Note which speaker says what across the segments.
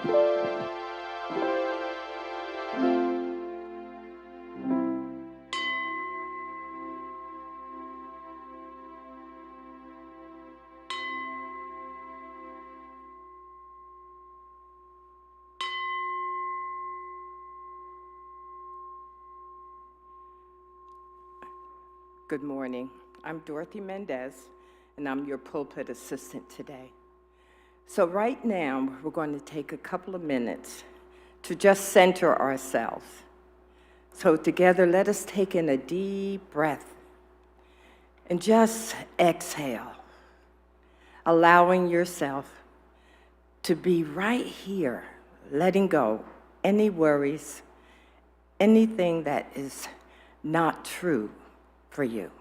Speaker 1: Good morning. I'm Dorothy Mendez, and I'm your pulpit assistant today. So right now, we're going to take a couple of minutes to just center ourselves. So together, let us take in a deep breath and just exhale, allowing yourself to be right here, letting go any worries, anything that is not true for you.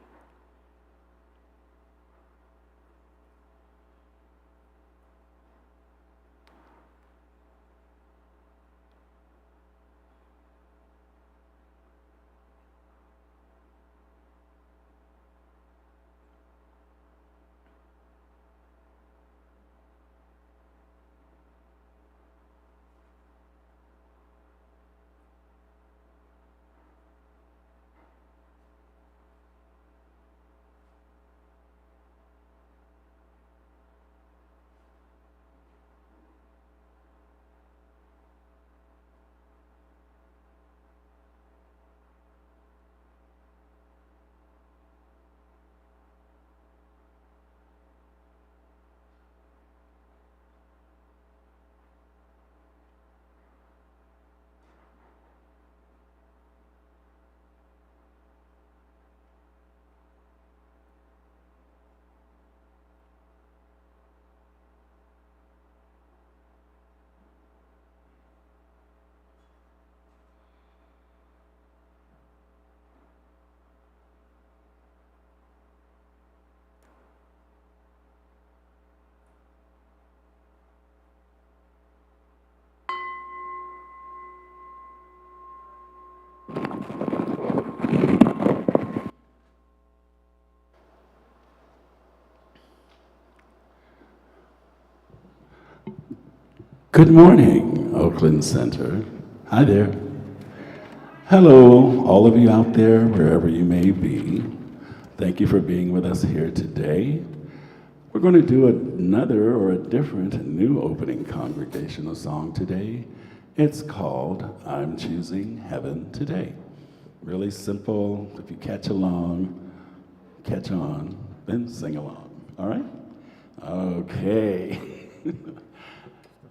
Speaker 2: Good morning, Oakland Center. Hi there. Hello, all of you out there, wherever you may be. Thank you for being with us here today. We're going to do another or a different new opening congregational song today. It's called I'm Choosing Heaven Today. Really simple. If you catch along, catch on, then sing along. All right? Okay.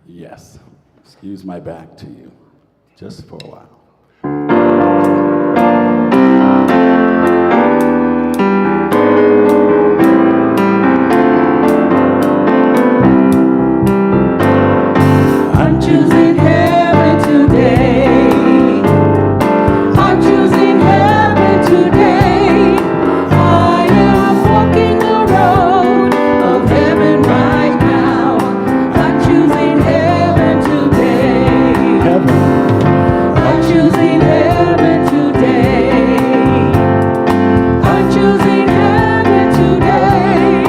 Speaker 2: Yes, excuse my back to you, just for a while.
Speaker 3: I'm choosing heaven today. I'm choosing heaven today. I am walking the road of heaven right now. I'm choosing heaven today. I'm choosing heaven today. I'm choosing heaven today.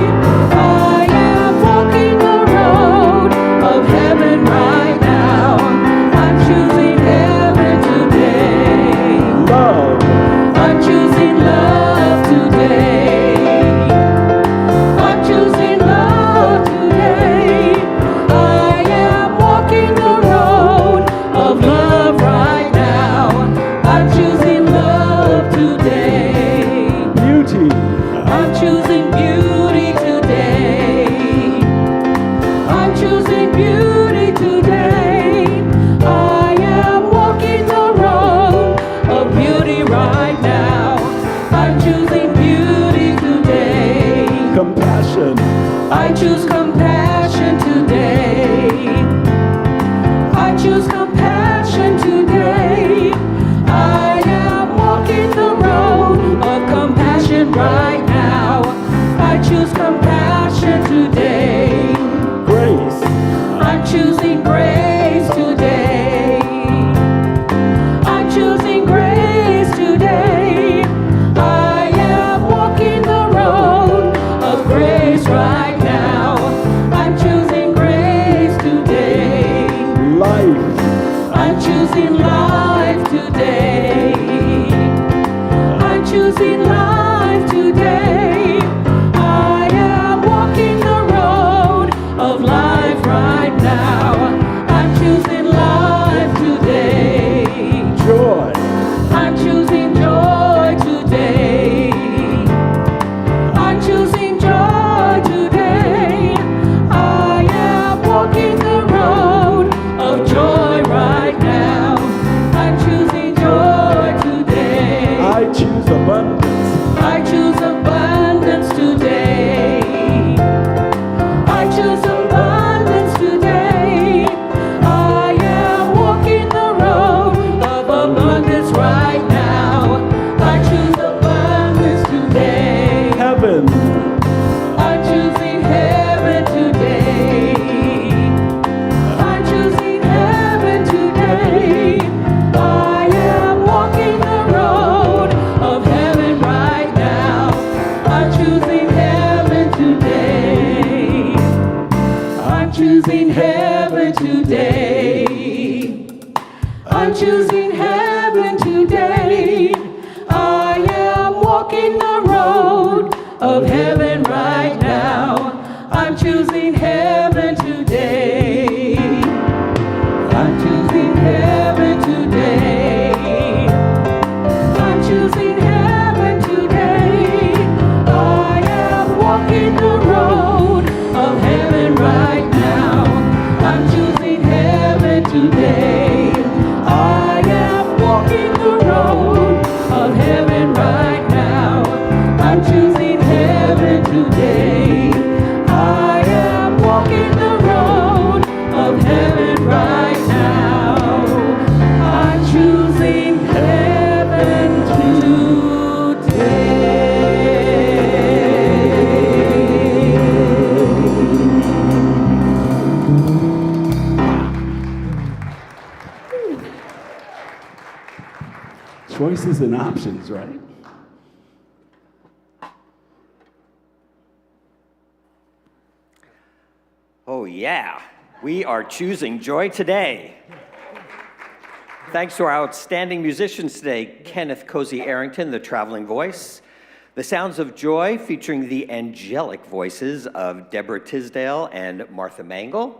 Speaker 3: I am walking the road of heaven right now. I'm choosing heaven today.
Speaker 2: Love.
Speaker 3: I'm choosing love today. I'm choosing love today. I am walking the road of love right now. I'm choosing love today.
Speaker 2: Beauty.
Speaker 3: I'm choosing beauty today. I'm choosing beauty today. I am walking the road of beauty right now. I'm choosing beauty today.
Speaker 2: Compassion.
Speaker 3: I choose compassion today. I choose compassion today. I am walking the road of compassion right now. I choose compassion today.
Speaker 2: Grace.
Speaker 3: I'm choosing grace today. I'm choosing grace today. I am walking the road of grace right now. choosing life today. I am walking the road of life right now. I'm choosing life today.
Speaker 2: Joy.
Speaker 3: I'm choosing joy today. I'm choosing joy today. I am walking the road of joy right now. I'm choosing joy today.
Speaker 2: I choose abundance.
Speaker 3: I choose abundance today. I choose abundance today. I am walking the road of abundance right now. I choose abundance today.
Speaker 2: Heaven.
Speaker 3: I'm choosing heaven today. I'm choosing heaven today. I am walking the road of heaven right now. I'm choosing heaven today. I'm choosing heaven today. I'm choosing heaven today. I am walking the road of heaven right now. I'm choosing heaven today. I'm choosing heaven today. I'm choosing heaven today. I am walking the road of heaven right now. I'm choosing heaven today. I am walking the road of heaven right now. I'm choosing heaven today. I am walking the road of heaven right now. I'm choosing heaven today.
Speaker 2: Choices and options, right?
Speaker 4: Oh, yeah. We are choosing joy today. Thanks to our outstanding musicians today, Kenneth Cozy Arrington, the traveling voice, the sounds of joy featuring the angelic voices of Deborah Tisdale and Martha Mangle,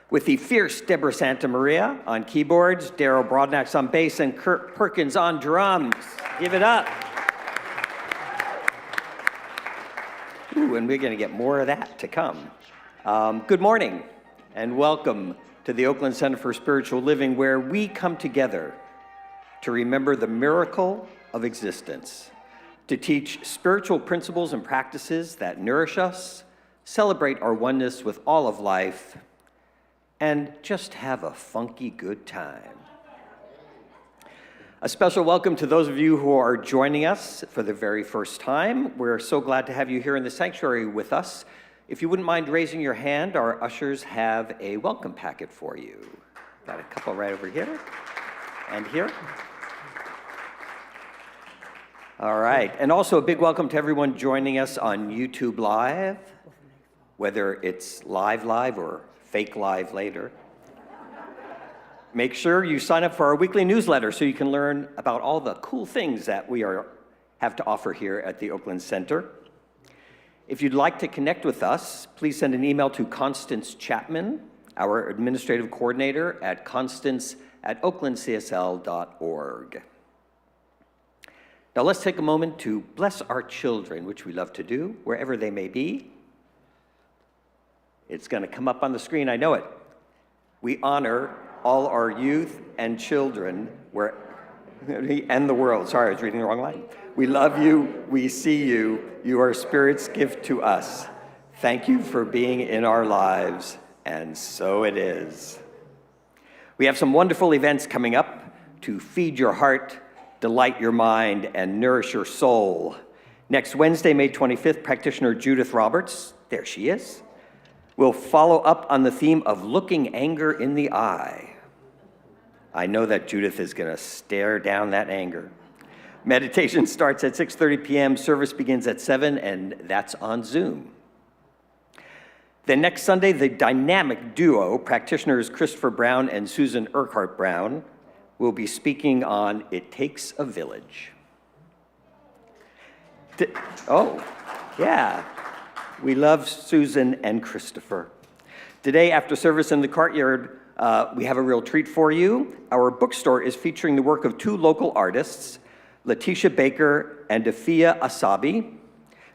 Speaker 4: with the fierce Deborah Santa Maria on keyboards, Daryl Broadnax on bass, and Kurt Perkins on drums. Give it up. Ooh, and we're going to get more of that to come. Good morning, and welcome to the Oakland Center for Spiritual Living, where we come together to remember the miracle of existence, to teach spiritual principles and practices that nourish us, celebrate our oneness with all of life, and just have a funky good time. A special welcome to those of you who are joining us for the very first time. We're so glad to have you here in the sanctuary with us. If you wouldn't mind raising your hand, our ushers have a welcome packet for you. Got a couple right over here and here. All right, and also a big welcome to everyone joining us on YouTube Live, whether it's live or fake live later. Make sure you sign up for our weekly newsletter so you can learn about all the cool things that we have to offer here at the Oakland Center. If you'd like to connect with us, please send an email to Constance Chapman, our administrative coordinator, at constance@oaklandcsl.org. Now let's take a moment to bless our children, which we love to do, wherever they may be. It's going to come up on the screen, I know it. We honor all our youth and children, and the world. Sorry, I was reading the wrong line. We love you, we see you, you are Spirit's gift to us. Thank you for being in our lives, and so it is. We have some wonderful events coming up to feed your heart, delight your mind, and nourish your soul. Next Wednesday, May 25th, practitioner Judith Roberts, there she is, will follow up on the theme of looking anger in the eye. I know that Judith is going to stare down that anger. Meditation starts at 6:30 p.m., service begins at 7, and that's on Zoom. Then next Sunday, the dynamic duo, practitioners Christopher Brown and Susan Urquhart Brown, will be speaking on It Takes a Village. Oh, yeah. We love Susan and Christopher. Today, after service in the courtyard, we have a real treat for you. Our bookstore is featuring the work of two local artists, Letitia Baker and Afia Asabi.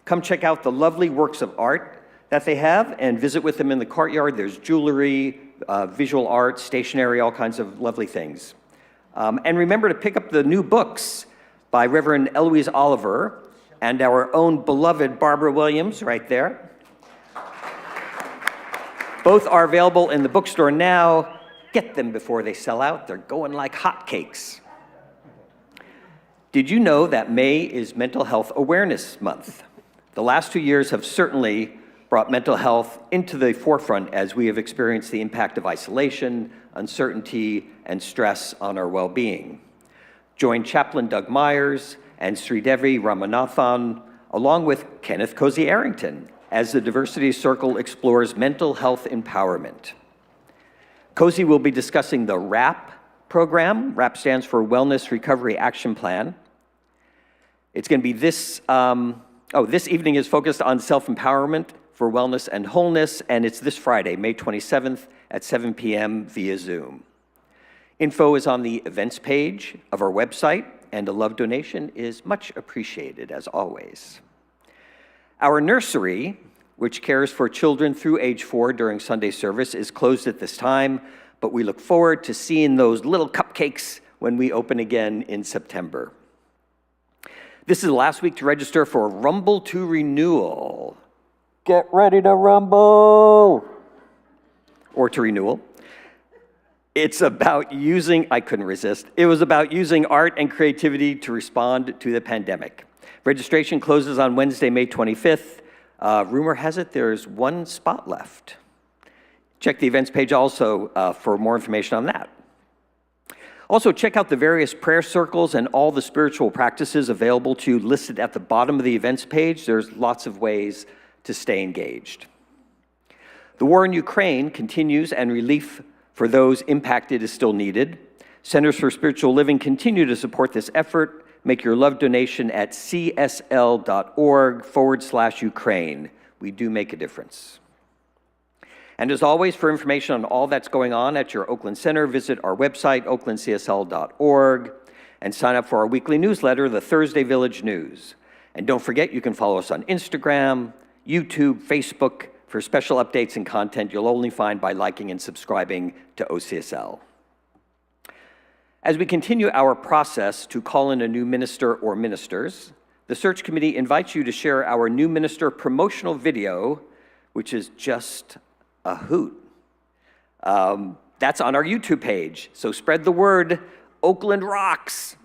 Speaker 4: Come check out the lovely works of art that they have and visit with them in the courtyard. There's jewelry, visual art, stationery, all kinds of lovely things. And remember to pick up the new books by Reverend Eloise Oliver and our own beloved Barbara Williams right there. Both are available in the bookstore now. Get them before they sell out. They're going like hotcakes. Did you know that May is Mental Health Awareness Month? The last 2 years have certainly brought mental health into the forefront as we have experienced the impact of isolation, uncertainty, and stress on our well-being. Join Chaplain Doug Myers and Sridevi Ramanathan, along with Kenneth Cozy Arrington, as the Diversity Circle explores mental health empowerment. Cozy will be discussing the WRAP program. WRAP stands for Wellness Recovery Action Plan. It's going to be this evening is focused on self-empowerment for wellness and wholeness, and it's this Friday, May 27th at 7 p.m. via Zoom. Info is on the events page of our website, and a love donation is much appreciated, as always. Our nursery, which cares for children through age 4 during Sunday service, is closed at this time, but we look forward to seeing those little cupcakes when we open again in September. This is the last week to register for Rumble to Renewal. Get ready to rumble! Or to renewal. It's about using, I couldn't resist, it was about using art and creativity to respond to the pandemic. Registration closes on Wednesday, May 25th. Rumor has it there's one spot left. Check the events page also for more information on that. Also, check out the various prayer circles and all the spiritual practices available to you listed at the bottom of the events page. There's lots of ways to stay engaged. The war in Ukraine continues, and relief for those impacted is still needed. Centers for Spiritual Living continue to support this effort. Make your love donation at csl.org/Ukraine. We do make a difference. And as always, for information on all that's going on at your Oakland Center, visit our website, oaklandcsl.org, and sign up for our weekly newsletter, the Thursday Village News. And don't forget, you can follow us on Instagram, YouTube, Facebook, for special updates and content you'll only find by liking and subscribing to OCSL. As we continue our process to call in a new minister or ministers, the search committee invites you to share our new minister promotional video, which is just a hoot. That's on our YouTube page, so spread the word, Oakland rocks.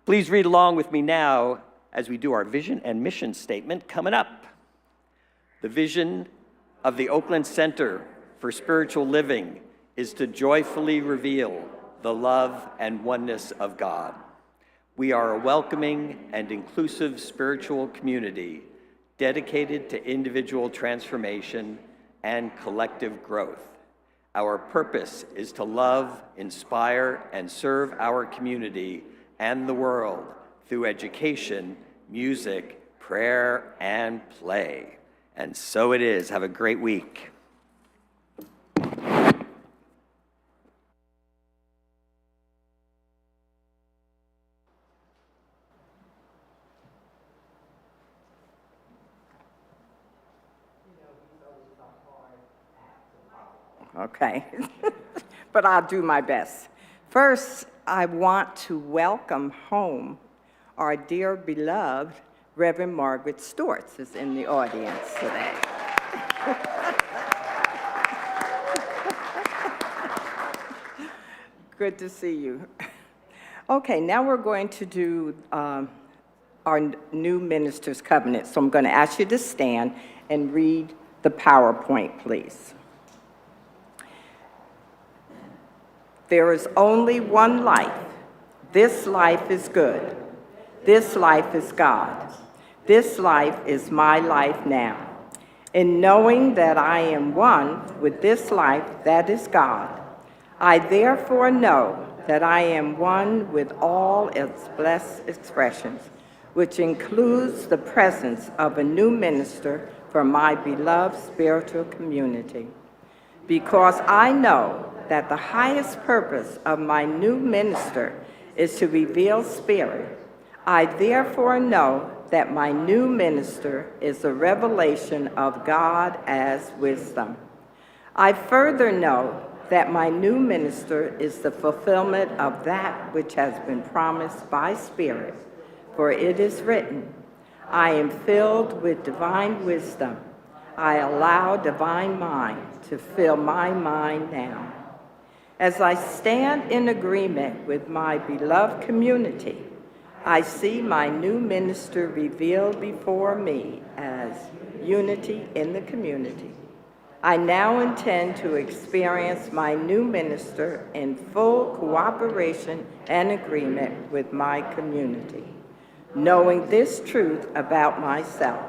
Speaker 4: Please read along with me now as we do our vision and mission statement coming up. The vision of the Oakland Center for Spiritual Living is to joyfully reveal the love and oneness of God. We are a welcoming and inclusive spiritual community dedicated to individual transformation and collective growth. Our purpose is to love, inspire, and serve our community and the world through education, music, prayer, and play. And so it is. Have a great week.
Speaker 1: Okay, but I'll do my best. First, I want to welcome home our dear beloved Reverend Margaret Storts is in the audience today. Good to see you. Okay, now we're going to do our new minister's covenant. So I'm going to ask you to stand and read the PowerPoint, please. There is only one life. This life is good. This life is God. This life is my life now. In knowing that I am one with this life that is God, I therefore know that I am one with all its blessed expressions. which includes the presence of a new minister for my beloved spiritual community. Because I know that the highest purpose of my new minister is to reveal spirit, I therefore know that my new minister is a revelation of God as wisdom. I further know that my new minister is the fulfillment of that which has been promised by Spirit, for it is written, I am filled with divine wisdom. I allow divine mind to fill my mind now. As I stand in agreement with my beloved community, I see my new minister revealed before me as unity in the community. I now intend to experience my new minister in full cooperation and agreement with my community, knowing this truth about myself,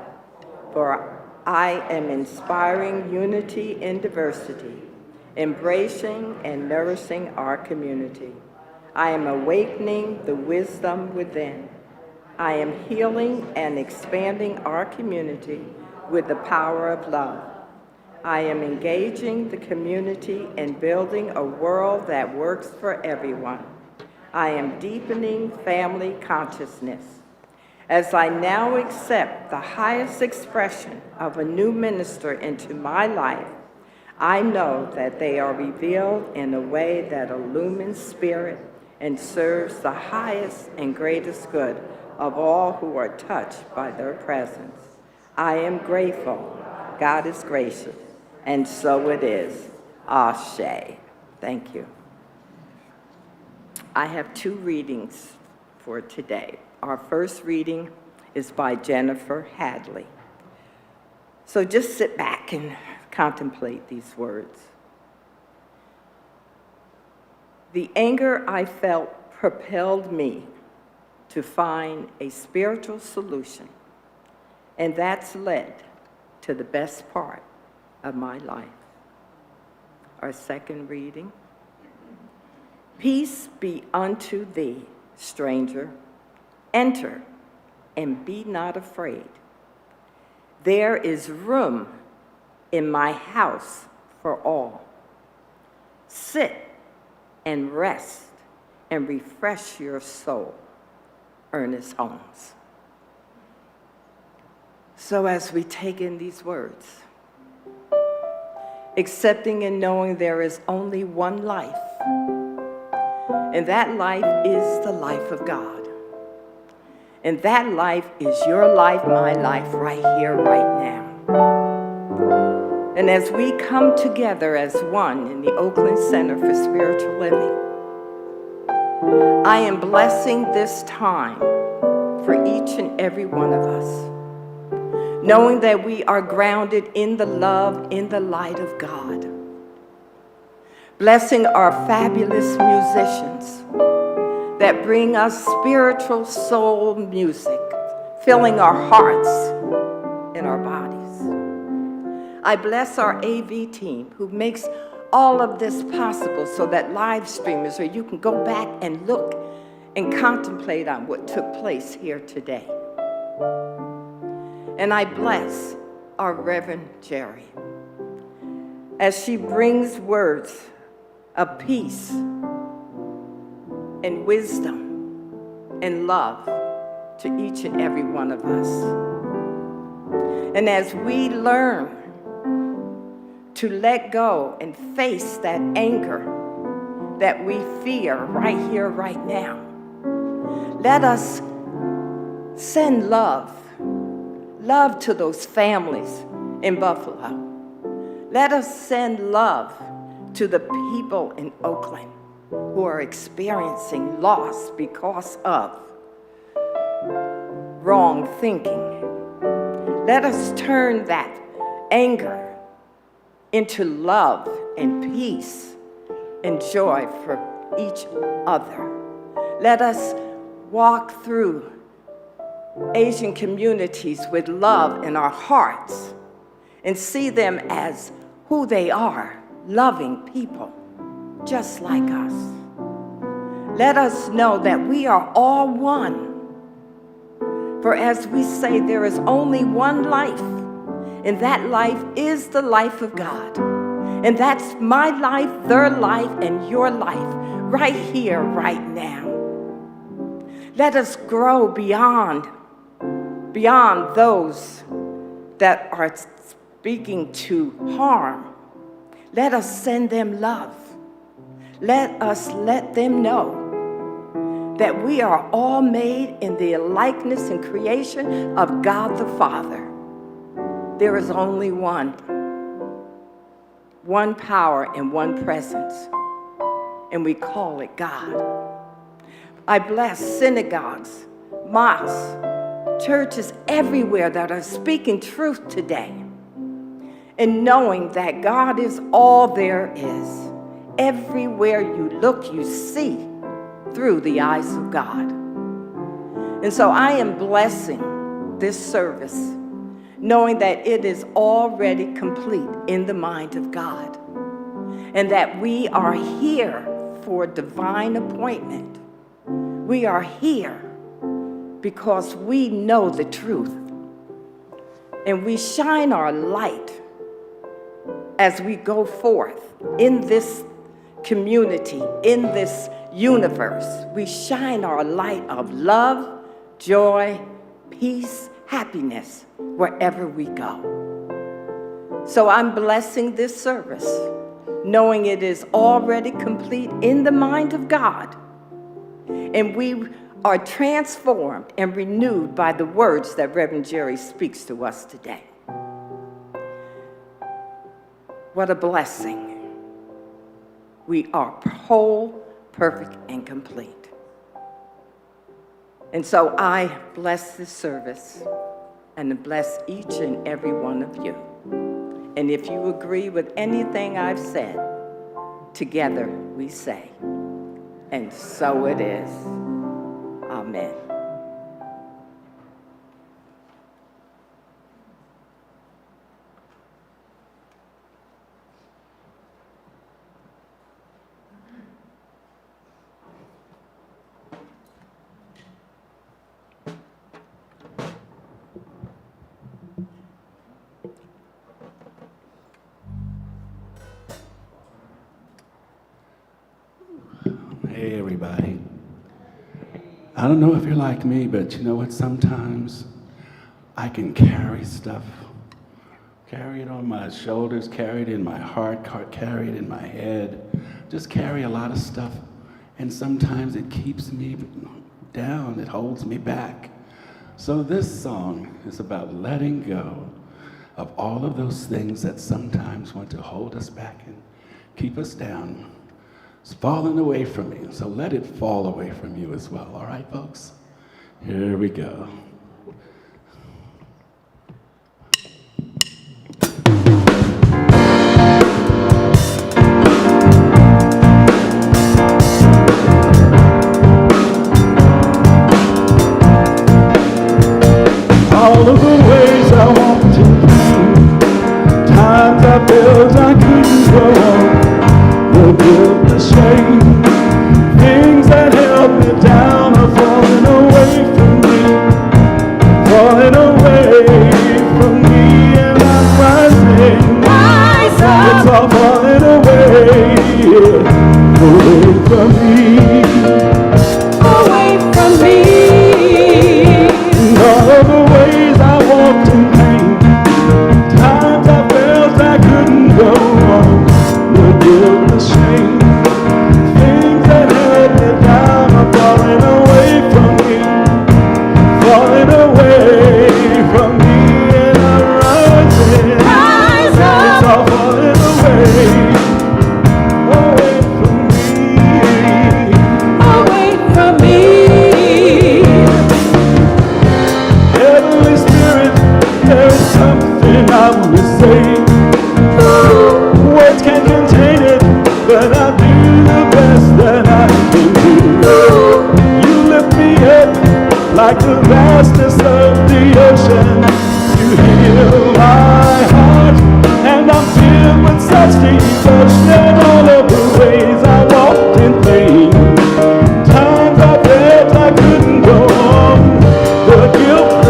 Speaker 1: for I am inspiring unity in diversity, embracing and nourishing our community. I am awakening the wisdom within. I am healing and expanding our community with the power of love. I am engaging the community in building a world that works for everyone. I am deepening family consciousness. As I now accept the highest expression of a new minister into my life, I know that they are revealed in a way that illumines spirit and serves the highest and greatest good of all who are touched by their presence. I am grateful. God is gracious, and so it is. Ashe. Thank you. I have two readings for today. Our first reading is by Jennifer Hadley. So just sit back and contemplate these words. The anger I felt propelled me to find a spiritual solution, and that's led to the best part of my life. Our second reading. Peace be unto thee, stranger. Enter and be not afraid. There is room in my house for all. Sit and rest and refresh your soul. Ernest Holmes. So as we take in these words, accepting and knowing there is only one life, and that life is the life of God. And that life is your life, my life, right here, right now. And as we come together as one in the Oakland Center for Spiritual Living, I am blessing this time for each and every one of us, knowing that we are grounded in the love, in the light of God. Blessing our fabulous musicians that bring us spiritual soul music, filling our hearts and our bodies. I bless our AV team who makes all of this possible so that live streamers, or you can go back and look and contemplate on what took place here today. And I bless our Reverend Geri as she brings words of peace and wisdom and love to each and every one of us. And as we learn to let go and face that anger that we fear right here, right now, let us send love to those families in Buffalo. Let us send love to the people in Oakland who are experiencing loss because of wrong thinking. Let us turn that anger into love and peace and joy for each other. Let us walk through Asian communities with love in our hearts and see them as who they are, loving people just like us. Let us know that we are all one For as we say, there is only one life, and that life is the life of God. And that's my life, their life, and your life, right here, right now. Let us grow beyond those that are speaking to harm. Let us send them love. Let us let them know that we are all made in the likeness and creation of God the Father. There is only one power and one presence, and we call it God. I bless synagogues, mosques, churches everywhere that are speaking truth today, and knowing that God is all there is. Everywhere you look, you see through the eyes of God. And so I am blessing this service, knowing that it is already complete in the mind of God, and that we are here for divine appointment. We are here because we know the truth, and we shine our light as we go forth in this community, in this universe. We shine our light of love, joy, peace, happiness wherever we go. So I'm blessing this service, knowing it is already complete in the mind of God, and we are transformed and renewed by the words that Reverend Geri speaks to us today. What a blessing. We are whole, perfect, and complete. And so I bless this service and bless each and every one of you. And if you agree with anything I've said, together we say, and so it is. Amen.
Speaker 2: Hey, everybody. I don't know if you're like me, but you know what? Sometimes I can carry stuff. Carry it on my shoulders, carry it in my heart, carry it in my head. Just carry a lot of stuff. And sometimes it keeps me down. It holds me back. So this song is about letting go of all of those things that sometimes want to hold us back and keep us down. It's fallen away from me, so let it fall away from you as well. All right, folks? Here we go. All of the ways I walked in pain, times I felt I couldn't go on. The guilt, the shame, things that held me down are falling away from me, and I'm rising.
Speaker 3: Rise up.
Speaker 2: It's all falling away, away from me.
Speaker 3: Away from me.
Speaker 2: And all of the ways I walked in pain, times I felt I couldn't go on. The guilt, the shame, things that held me down are falling away from me, and I'm rising.
Speaker 3: Rise up.
Speaker 2: It's all falling away from me.
Speaker 3: Away from me.
Speaker 2: Heavenly Spirit, there is something I want to say. Words can't contain it, but I'll do the best that I can do. You lift me up like the vastness of the ocean. You heal my heart, and I'm filled with such devotion. All of the ways I walked in pain, times I felt I couldn't go on. The guilt,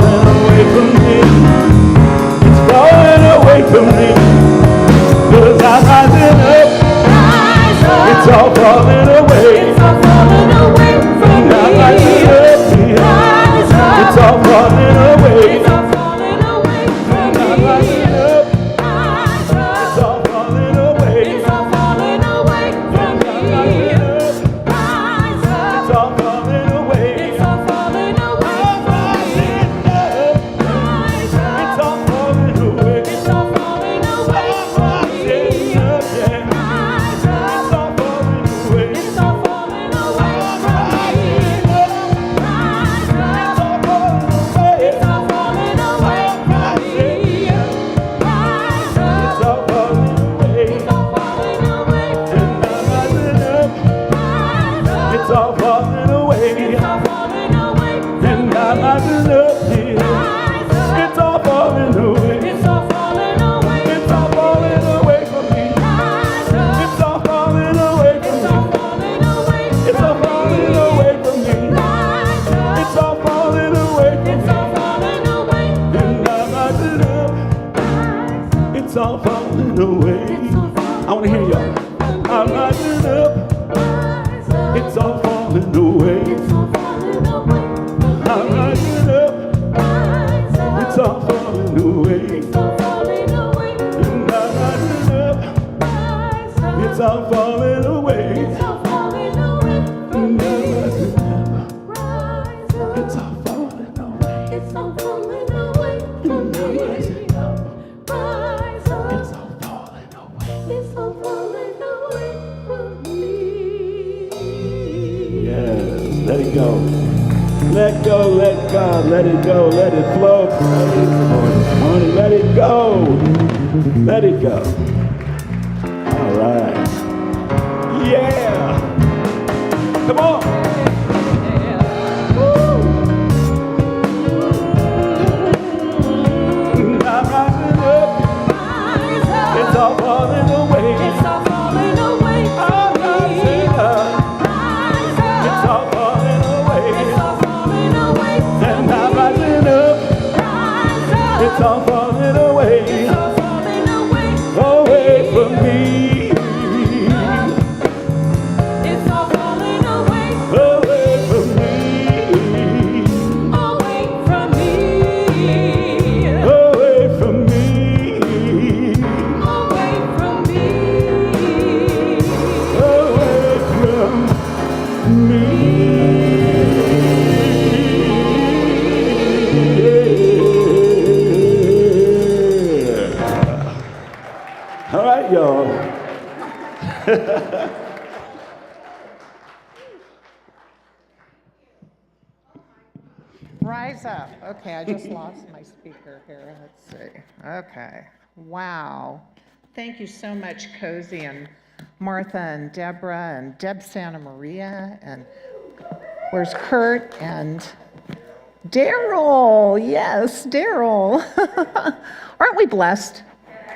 Speaker 2: falling away from me. It's falling away from me. 'Cause I'm rising up.
Speaker 3: Rise up.
Speaker 2: It's all falling away.
Speaker 3: It's all falling away from me.
Speaker 2: I'm rising up.
Speaker 3: Rise up.
Speaker 2: It's all falling away.
Speaker 3: It's all falling away from me.
Speaker 2: I'm rising up.
Speaker 3: Rise up.
Speaker 2: It's all falling away.
Speaker 3: It's all falling away from me. Rise up.
Speaker 2: It's all falling away.
Speaker 3: It's all falling away
Speaker 2: I'm
Speaker 3: from me.
Speaker 2: rising up.
Speaker 3: Rise up.
Speaker 2: It's all falling away.
Speaker 3: It's all falling away
Speaker 2: I'm
Speaker 3: from me.
Speaker 2: rising up, yeah.
Speaker 3: Rise up.
Speaker 2: It's all falling away.
Speaker 3: It's all falling away
Speaker 2: I'm
Speaker 3: from me.
Speaker 2: rising up.
Speaker 3: Rise up.
Speaker 2: It's all falling away.
Speaker 3: It's all falling away from me. Rise up.
Speaker 2: It's all falling away.
Speaker 3: It's all falling away from
Speaker 2: And I'm rising up.
Speaker 3: Rise up.
Speaker 2: It's all falling away.
Speaker 3: It's all falling away from
Speaker 2: And I'm
Speaker 3: me.
Speaker 2: rising up, yeah.
Speaker 3: Rise up.
Speaker 2: It's all falling away.
Speaker 3: It's all falling away.
Speaker 2: It's all falling away from me.
Speaker 3: Rise up.
Speaker 2: It's all falling away from
Speaker 3: It's
Speaker 2: me.
Speaker 3: all falling away
Speaker 2: It's all
Speaker 3: from
Speaker 2: falling
Speaker 3: me.
Speaker 2: away from me.
Speaker 3: Rise up.
Speaker 2: It's all falling away from
Speaker 3: It's
Speaker 2: me.
Speaker 3: all falling away from
Speaker 2: And I'm rising up.
Speaker 3: Rise up.
Speaker 2: It's all falling away.
Speaker 3: It's all falling
Speaker 2: I want to hear y'all. I'm rising up.
Speaker 3: Rise up.
Speaker 2: It's all falling away.
Speaker 3: It's all falling away from
Speaker 2: I'm
Speaker 3: me.
Speaker 2: rising up.
Speaker 3: Rise up.
Speaker 2: It's all falling away.
Speaker 3: It's all falling away from
Speaker 2: And I'm rising up.
Speaker 3: Rise up.
Speaker 2: It's all falling away.
Speaker 3: It's all falling away from
Speaker 2: And
Speaker 3: me.
Speaker 2: I'm rising up.
Speaker 3: Rise up.
Speaker 2: It's all falling away.
Speaker 3: It's all falling away from
Speaker 2: And I'm
Speaker 3: me.
Speaker 2: rising up.
Speaker 3: Rise up.
Speaker 2: It's all falling away.
Speaker 3: It's all falling away from me.
Speaker 2: Yes, let it go. Let go, let God, let it go, let it flow. Praise the Lord this morning. Let it go. Let it go. All right. Yeah. Come on. Woo. I'm rising up.
Speaker 3: Rise up.
Speaker 2: It's all falling away.
Speaker 3: It's all falling away
Speaker 2: I'm
Speaker 3: from me.
Speaker 2: rising up.
Speaker 3: Rise up.
Speaker 2: It's all falling away.
Speaker 3: It's all falling away from
Speaker 2: And
Speaker 3: me.
Speaker 2: I'm rising up.
Speaker 3: Rise up.
Speaker 2: It's all falling away.
Speaker 3: It's all falling away
Speaker 2: Away from me.
Speaker 3: It's all falling away
Speaker 2: Away from me.
Speaker 3: away from me.
Speaker 2: Away from me.
Speaker 3: Away from me.
Speaker 2: Away from me. All right, y'all.
Speaker 5: Rise up. Okay, I just lost my speaker here. Let's see. Okay. Wow. Thank you so much, Cozy and Martha and Deborah and Deb Santa Maria and where's Kurt and Daryl. Yes, Daryl. Aren't we blessed?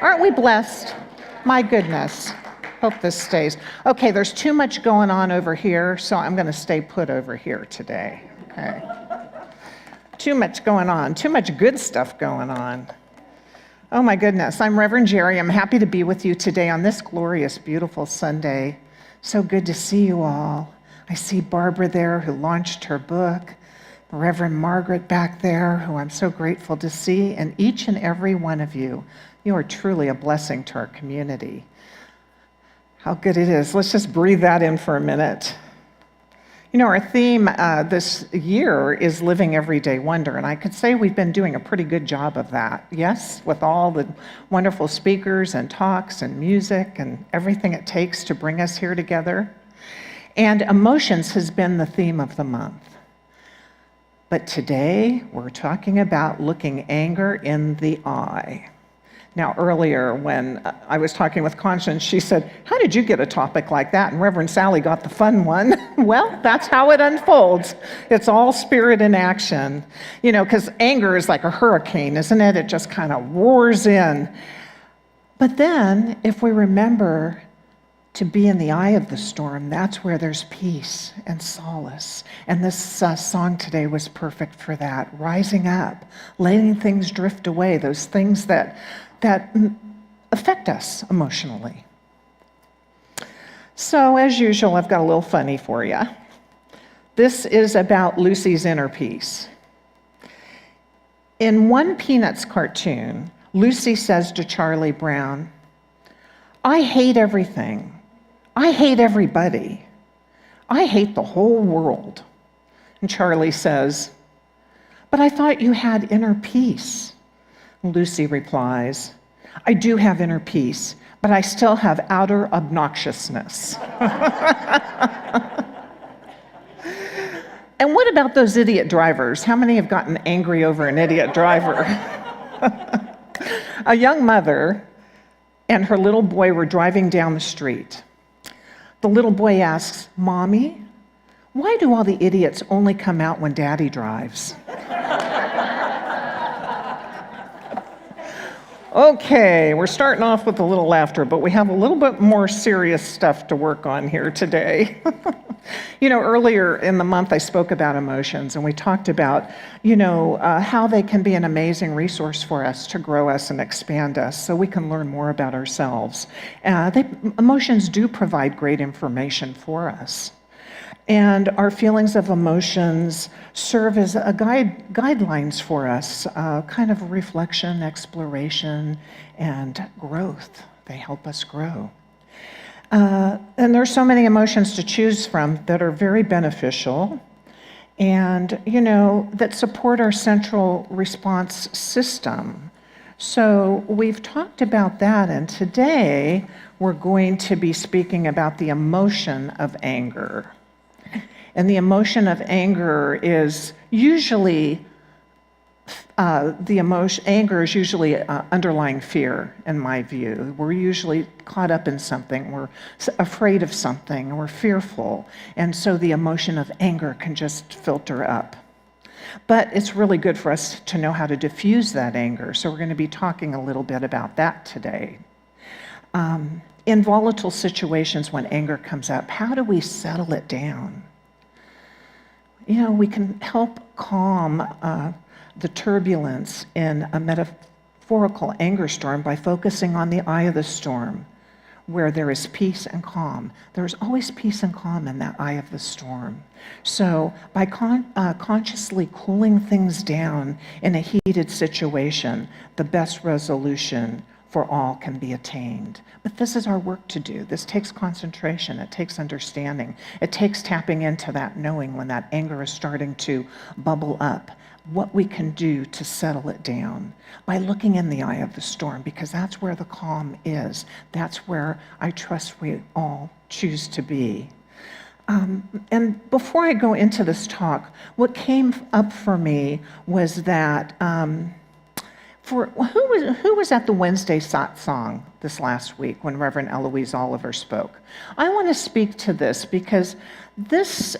Speaker 5: Aren't we blessed? My goodness. Hope this stays. Okay, there's too much going on over here, so I'm going to stay put over here today. Okay. Too much going on, too much good stuff going on. Oh my goodness, I'm Reverend Geri. I'm happy to be with you today on this glorious, beautiful Sunday. So good to see you all. I see Barbara there who launched her book, Reverend Margaret back there, who I'm so grateful to see, and each and every one of you. You are truly a blessing to our community. How good it is. Let's just breathe that in for a minute. You know, our theme this year is Living Everyday Wonder, and I could say we've been doing a pretty good job of that, yes, with all the wonderful speakers and talks and music and everything it takes to bring us here together. And emotions has been the theme of the month. But today, we're talking about looking anger in the eye. Now, earlier when I was talking with Constance, she said, how did you get a topic like that? And Reverend Sally got the fun one. Well, that's how it unfolds. It's all spirit in action. You know, because anger is like a hurricane, isn't it? It just kind of roars in. But then, if we remember to be in the eye of the storm, that's where there's peace and solace. And this song today was perfect for that. Rising up, letting things drift away, those things that affect us emotionally. So as usual, I've got a little funny for you. This is about Lucy's inner peace. In one Peanuts cartoon, Lucy says to Charlie Brown, "I hate everything. I hate everybody. I hate the whole world." And Charlie says, "But I thought you had inner peace." Lucy replies, "I do have inner peace, but I still have outer obnoxiousness." And what about those idiot drivers? How many have gotten angry over an idiot driver? A young mother and her little boy were driving down the street. The little boy asks, "Mommy, why do all the idiots only come out when Daddy drives?" Okay, we're starting off with a little laughter, but we have a little bit more serious stuff to work on here today. You know, earlier in the month I spoke about emotions, and we talked about, how they can be an amazing resource for us to grow us and expand us so we can learn more about ourselves. Emotions do provide great information for us. And our feelings of emotions serve as a guidelines for us, kind of reflection, exploration, and growth. They help us grow. And there's so many emotions to choose from that are very beneficial and, that support our central response system. So we've talked about that, and today we're going to be speaking about the emotion of anger. And the emotion of anger is usually, anger is usually underlying fear, in my view. We're usually caught up in something, we're afraid of something, we're fearful, and so the emotion of anger can just filter up. But it's really good for us to know how to diffuse that anger, so we're going to be talking a little bit about that today. In volatile situations when anger comes up, how do we settle it down? We can help calm the turbulence in a metaphorical anger storm by focusing on the eye of the storm, where there is peace and calm. There's always peace and calm in that eye of the storm. So by consciously cooling things down in a heated situation, the best resolution for all can be attained. But this is our work to do. This takes concentration. It takes understanding. It takes tapping into that knowing when that anger is starting to bubble up, what we can do to settle it down by looking in the eye of the storm, because that's where the calm is. That's where I trust we all choose to be. And before I go into this talk, what came up for me was that who was at the Wednesday Sat song this last week when Reverend Eloise Oliver spoke? I want to speak to this because this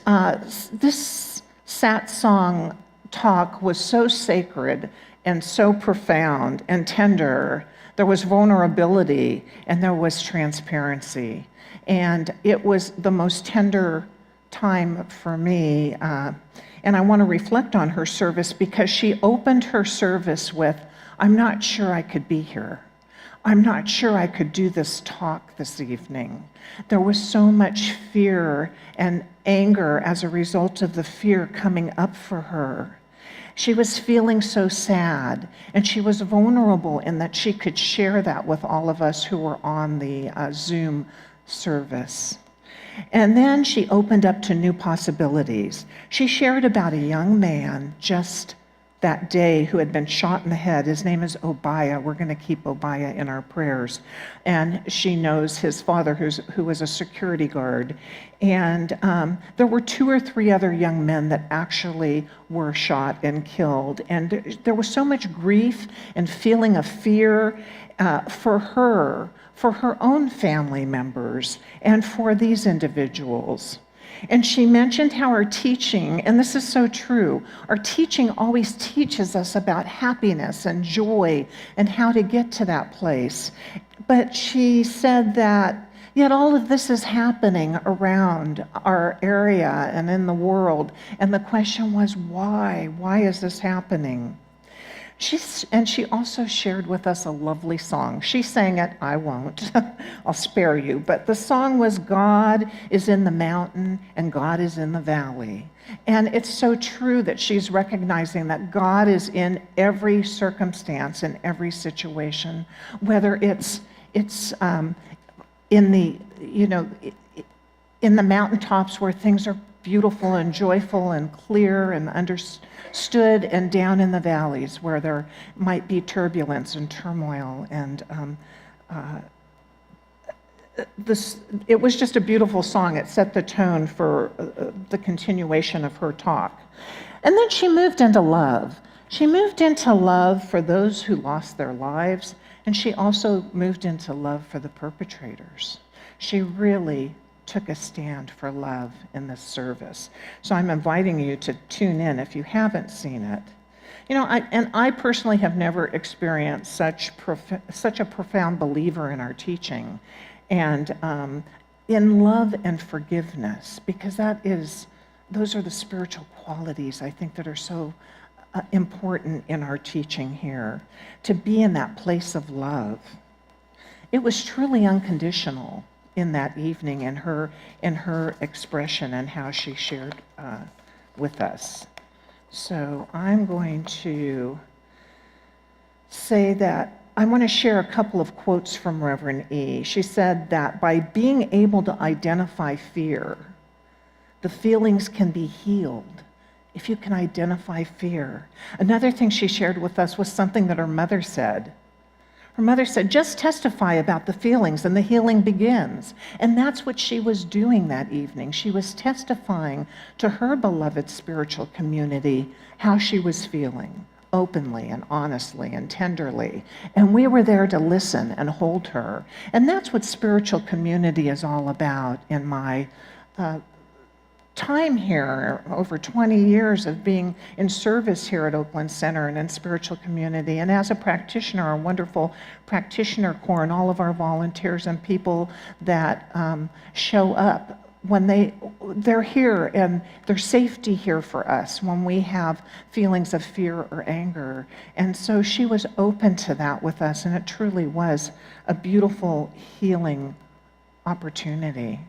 Speaker 5: Sat song talk was so sacred and so profound and tender. There was vulnerability and there was transparency. And it was the most tender time for me. And I want to reflect on her service because she opened her service with, "I'm not sure I could be here. I'm not sure I could do this talk this evening." There was so much fear and anger as a result of the fear coming up for her. She was feeling so sad, and she was vulnerable in that she could share that with all of us who were on the Zoom service. And then she opened up to new possibilities. She shared about a young man just that day who had been shot in the head. His name is Obaya. We're going to keep Obaya in our prayers. And she knows his father, who was a security guard. And there were 2 or 3 other young men that actually were shot and killed. And there was so much grief and feeling of fear for her own family members, and for these individuals. And she mentioned how our teaching, and this is so true, our teaching always teaches us about happiness and joy and how to get to that place. But she said that Yet all of this is happening around our area and in the world. And the question was, why? Why is this happening? She also shared with us a lovely song. She sang it, I won't, I'll spare you. But the song was, God is in the mountain and God is in the valley. And it's so true that she's recognizing that God is in every circumstance, in every situation, whether it's in the, in the mountaintops where things are beautiful and joyful and clear and understood, and down in the valleys where there might be turbulence and turmoil. And it was just a beautiful song. It set the tone for the continuation of her talk. And then she moved into love. She moved into love for those who lost their lives, and she also moved into love for the perpetrators. She really took a stand for love in this service. So I'm inviting you to tune in if you haven't seen it. I personally have never experienced such a profound believer in our teaching, and in love and forgiveness, because those are the spiritual qualities I think that are so important in our teaching here, to be in that place of love. It was truly unconditional in that evening, in her expression and how she shared with us. So I'm going to say that I want to share a couple of quotes from Reverend E. She said that by being able to identify fear, the feelings can be healed if you can identify fear. Another thing she shared with us was something that her mother said. Her mother said, just testify about the feelings and the healing begins. And that's what she was doing that evening. She was testifying to her beloved spiritual community how she was feeling, openly and honestly and tenderly. And we were there to listen and hold her. And that's what spiritual community is all about in my time here, over 20 years of being in service here at Oakland Center and in spiritual community. And as a practitioner, our wonderful practitioner corps and all of our volunteers and people that show up when they're here, and there's safety here for us when we have feelings of fear or anger. And so she was open to that with us, and it truly was a beautiful healing opportunity.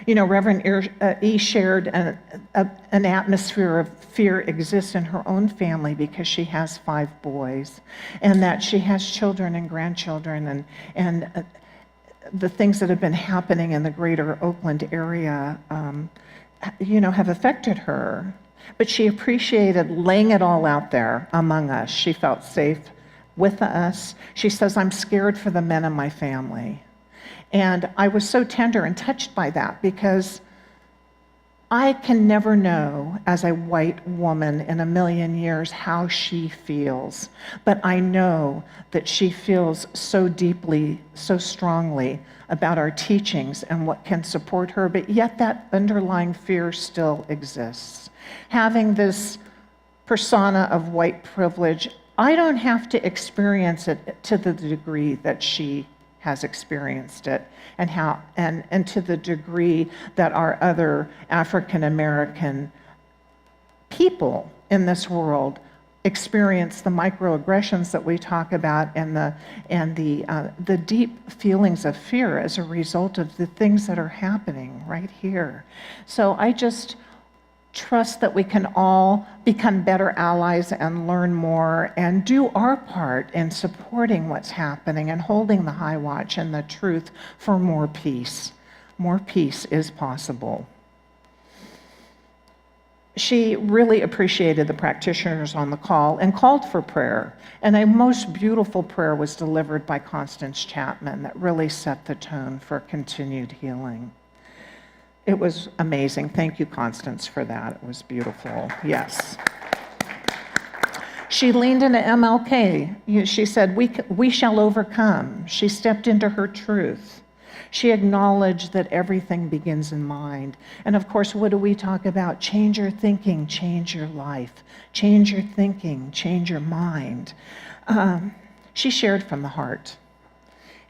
Speaker 5: Reverend E shared an atmosphere of fear exists in her own family because she has 5 boys, and that she has children and grandchildren, and the things that have been happening in the greater Oakland area, have affected her. But she appreciated laying it all out there among us. She felt safe with us. She says, I'm scared for the men in my family. And I was so tender and touched by that, because I can never know as a white woman in a million years how she feels. But I know that she feels so deeply, so strongly about our teachings and what can support her, but yet that underlying fear still exists. Having this persona of white privilege, I don't have to experience it to the degree that she has experienced it, and to the degree that our other African American people in this world experience the microaggressions that we talk about, and the deep feelings of fear as a result of the things that are happening right here. So I just trust that we can all become better allies and learn more and do our part in supporting what's happening and holding the high watch and the truth for more peace. More peace is possible. She really appreciated the practitioners on the call and called for prayer. And a most beautiful prayer was delivered by Constance Chapman that really set the tone for continued healing. It was amazing. Thank you, Constance, for that. It was beautiful. Yes. She leaned into MLK. She said, we shall overcome. She stepped into her truth. She acknowledged that everything begins in mind. And of course, what do we talk about? Change your thinking, change your life. Change your thinking, change your mind. She shared from the heart.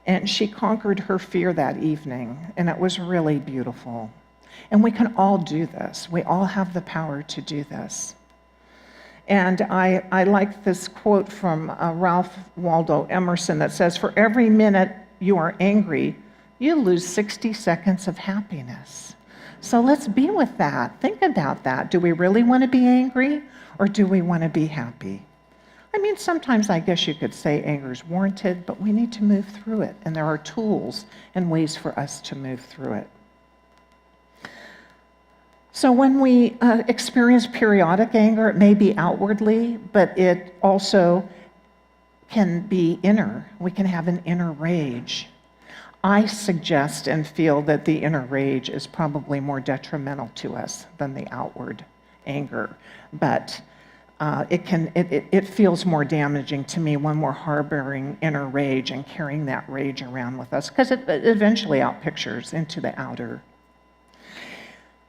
Speaker 5: And she conquered her fear that evening, and it was really beautiful. And we can all do this. We all have the power to do this. And I like this quote from Ralph Waldo Emerson that says, "For every minute you are angry, you lose 60 seconds of happiness." So let's be with that. Think about that. Do we really want to be angry, or do we want to be happy? I mean, sometimes I guess you could say anger is warranted, but we need to move through it, and there are tools and ways for us to move through it. So when we experience periodic anger, it may be outwardly, but it also can be inner. We can have an inner rage. I suggest and feel that the inner rage is probably more detrimental to us than the outward anger, but it feels more damaging to me when we're harboring inner rage and carrying that rage around with us, because it eventually outpictures into the outer.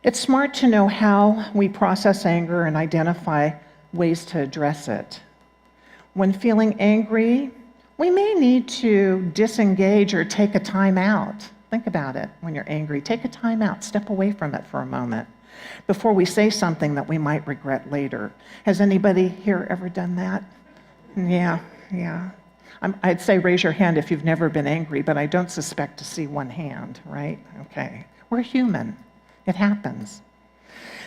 Speaker 5: It's smart to know how we process anger and identify ways to address it. When feeling angry, we may need to disengage or take a time out. Think about it when you're angry. Take a time out, step away from it for a moment before we say something that we might regret later. Has anybody here ever done that? Yeah. I'd say raise your hand if you've never been angry, but I don't suspect to see one hand, right? Okay. We're human. It happens.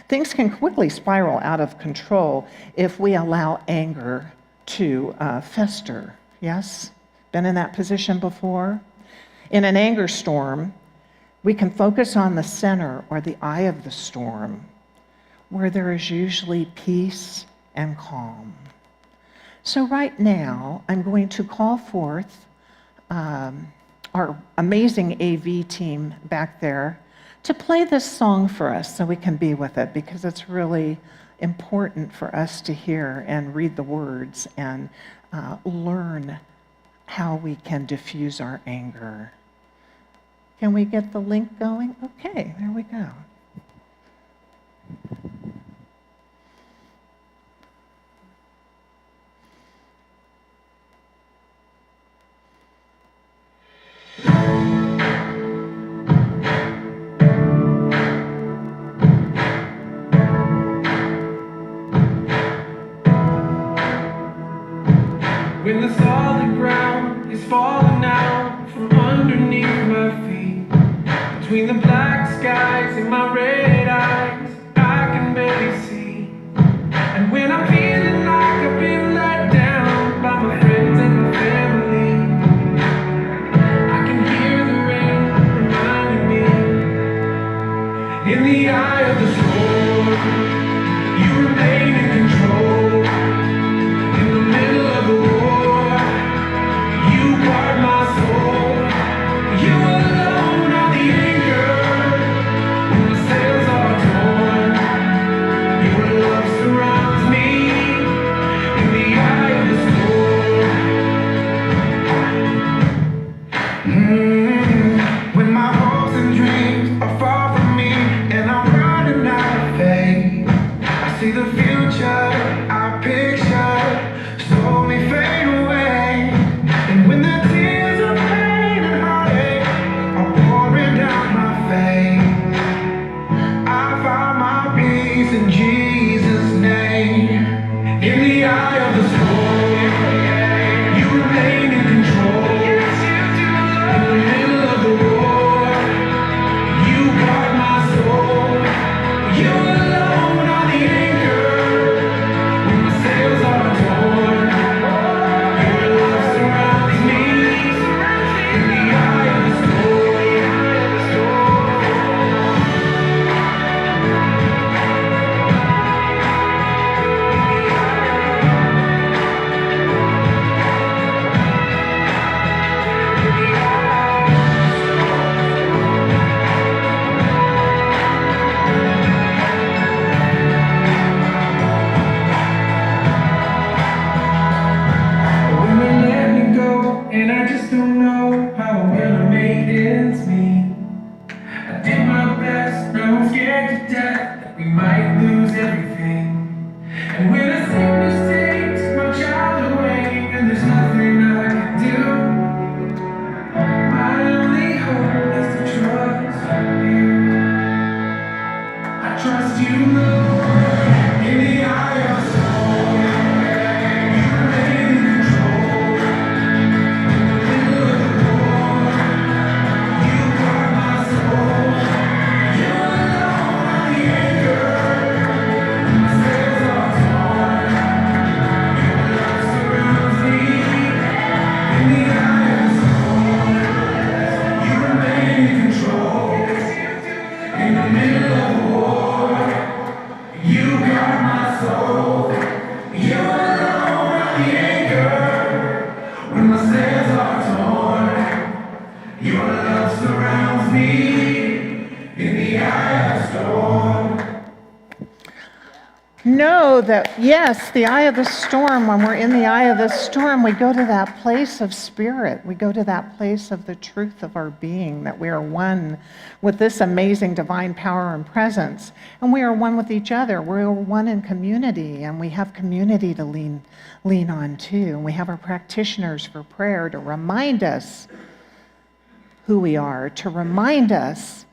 Speaker 5: Things can quickly spiral out of control if we allow anger to fester. Yes? Been in that position before? In an anger storm, we can focus on the center or the eye of the storm, where there is usually peace and calm. So right now, I'm going to call forth our amazing AV team back there to play this song for us so we can be with it, because it's really important for us to hear and read the words and learn how we can diffuse our anger. Can we get the link going? Okay, there we go.
Speaker 3: When the solid ground is falling out from underneath my feet, between the black skies and my red eyes, I can barely see. And when I'm feeling like I've been let down by my friends and my family, I can hear the rain reminding me. In the eye of the storm, you remain in control. In the middle of the war, you guard my soul. You alone are the anchor when the sails are torn. Your love surrounds me in the eye of the storm. When my hopes and dreams are far from me and I'm running out of faith, I see the future I picture slowly fade away. And when the tears of pain and heartache are pouring down my face, I find my peace in Jesus' name. In the eye of the storm, you remain in control. In the middle of the war, you guard my soul. You alone are the anchor when the sails are torn. Your love surrounds me in the eye of the storm. When they let me go, and I just don't know how I'm gonna make ends meet. I did my best, now I'm scared to death that we might lose everything. And when a sickness takes my child away, and there's nothing I can do,
Speaker 5: Know that, yes, the eye of the storm, when we're in the eye of the storm, we go to that place of spirit. We go to that place of the truth of our being, that we are one with this amazing divine power and presence. And we are one with each other. We're one in community, and we have community to lean on too. And we have our practitioners for prayer to remind us who we are, to remind us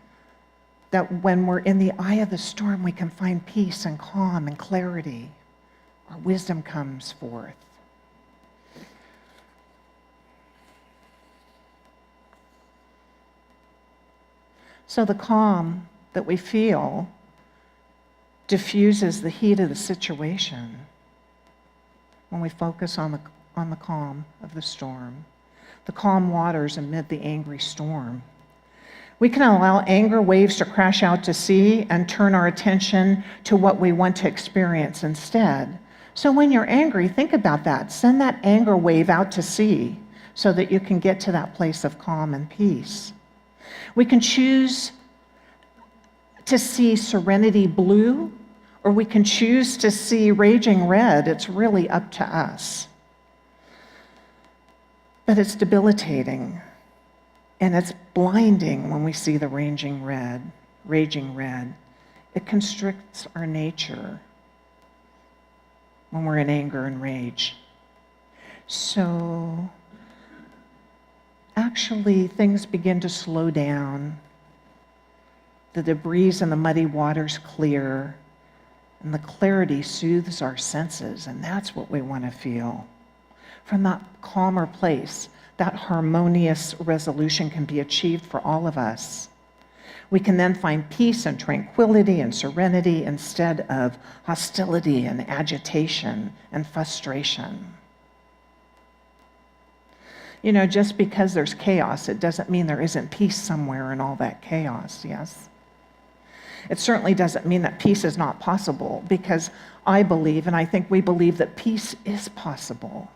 Speaker 5: that when we're in the eye of the storm, we can find peace and calm and clarity. Our wisdom comes forth. So the calm that we feel diffuses the heat of the situation when we focus on the calm of the storm, the calm waters amid the angry storm. We can allow anger waves to crash out to sea and turn our attention to what we want to experience instead. So when you're angry, think about that. Send that anger wave out to sea so that you can get to that place of calm and peace. We can choose to see serenity blue, or we can choose to see raging red. It's really up to us. But it's debilitating. And it's blinding when we see the raging red. It constricts our nature when we're in anger and rage. So actually, things begin to slow down. The debris and the muddy waters clear, and the clarity soothes our senses, and that's what we want to feel. From that calmer place, that harmonious resolution can be achieved for all of us. We can then find peace and tranquility and serenity instead of hostility and agitation and frustration. You know, just because there's chaos, it doesn't mean there isn't peace somewhere in all that chaos, yes? It certainly doesn't mean that peace is not possible, because I believe, and I think we believe, that peace is possible.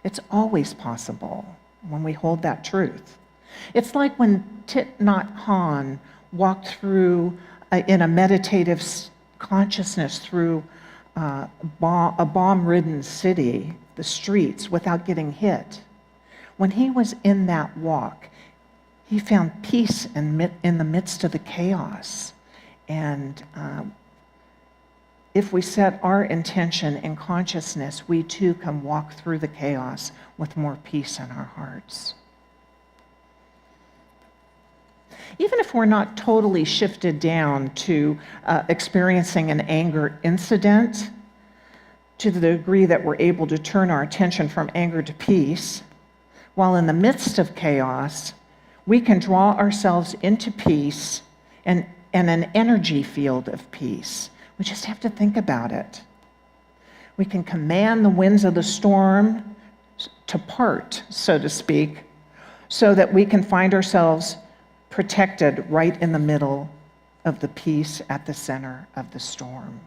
Speaker 5: It's always possible when we hold that truth. It's like when Thich Nhat Hanh walked through, in a meditative consciousness, through a bomb-ridden city, the streets, without getting hit. When he was in that walk, he found peace in the midst of the chaos. And if we set our intention in consciousness, we too can walk through the chaos with more peace in our hearts. Even if we're not totally shifted down to experiencing an anger incident, to the degree that we're able to turn our attention from anger to peace, while in the midst of chaos, we can draw ourselves into peace and an energy field of peace. We just have to think about it. We can command the winds of the storm to part, so to speak, so that we can find ourselves protected right in the middle of the peace at the center of the storm.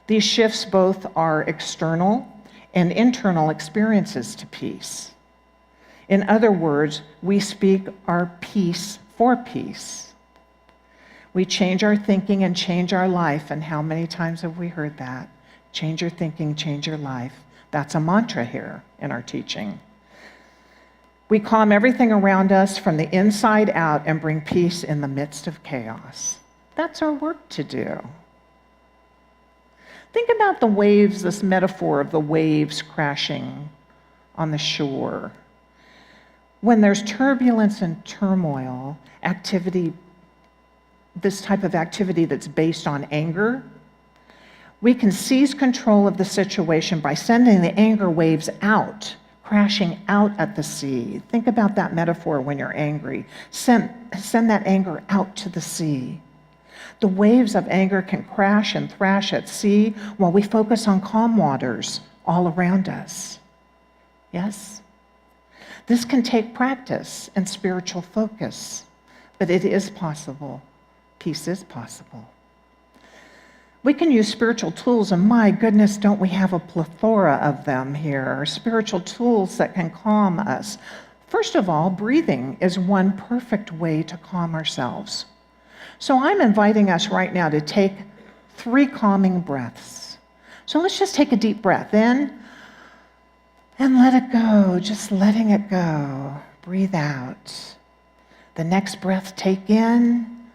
Speaker 5: These shifts both are external and internal experiences to peace. In other words, we speak our piece for peace. We change our thinking and change our life. And how many times have we heard that? Change your thinking, change your life. That's a mantra here in our teaching. We calm everything around us from the inside out and bring peace in the midst of chaos. That's our work to do. Think about the waves, this metaphor of the waves crashing on the shore. When there's turbulence and turmoil, this type of activity that's based on anger, we can seize control of the situation by sending the anger waves out, crashing out at the sea. Think about that metaphor when you're angry. Send that anger out to the sea. The waves of anger can crash and thrash at sea while we focus on calm waters all around us. Yes? This can take practice and spiritual focus, but it is possible. Peace is possible. We can use spiritual tools, and my goodness, don't we have a plethora of them here, spiritual tools that can calm us. First of all, breathing is one perfect way to calm ourselves. So I'm inviting us right now to take 3 calming breaths. So let's just take a deep breath in and let it go, just letting it go. Breathe out. The next breath, take in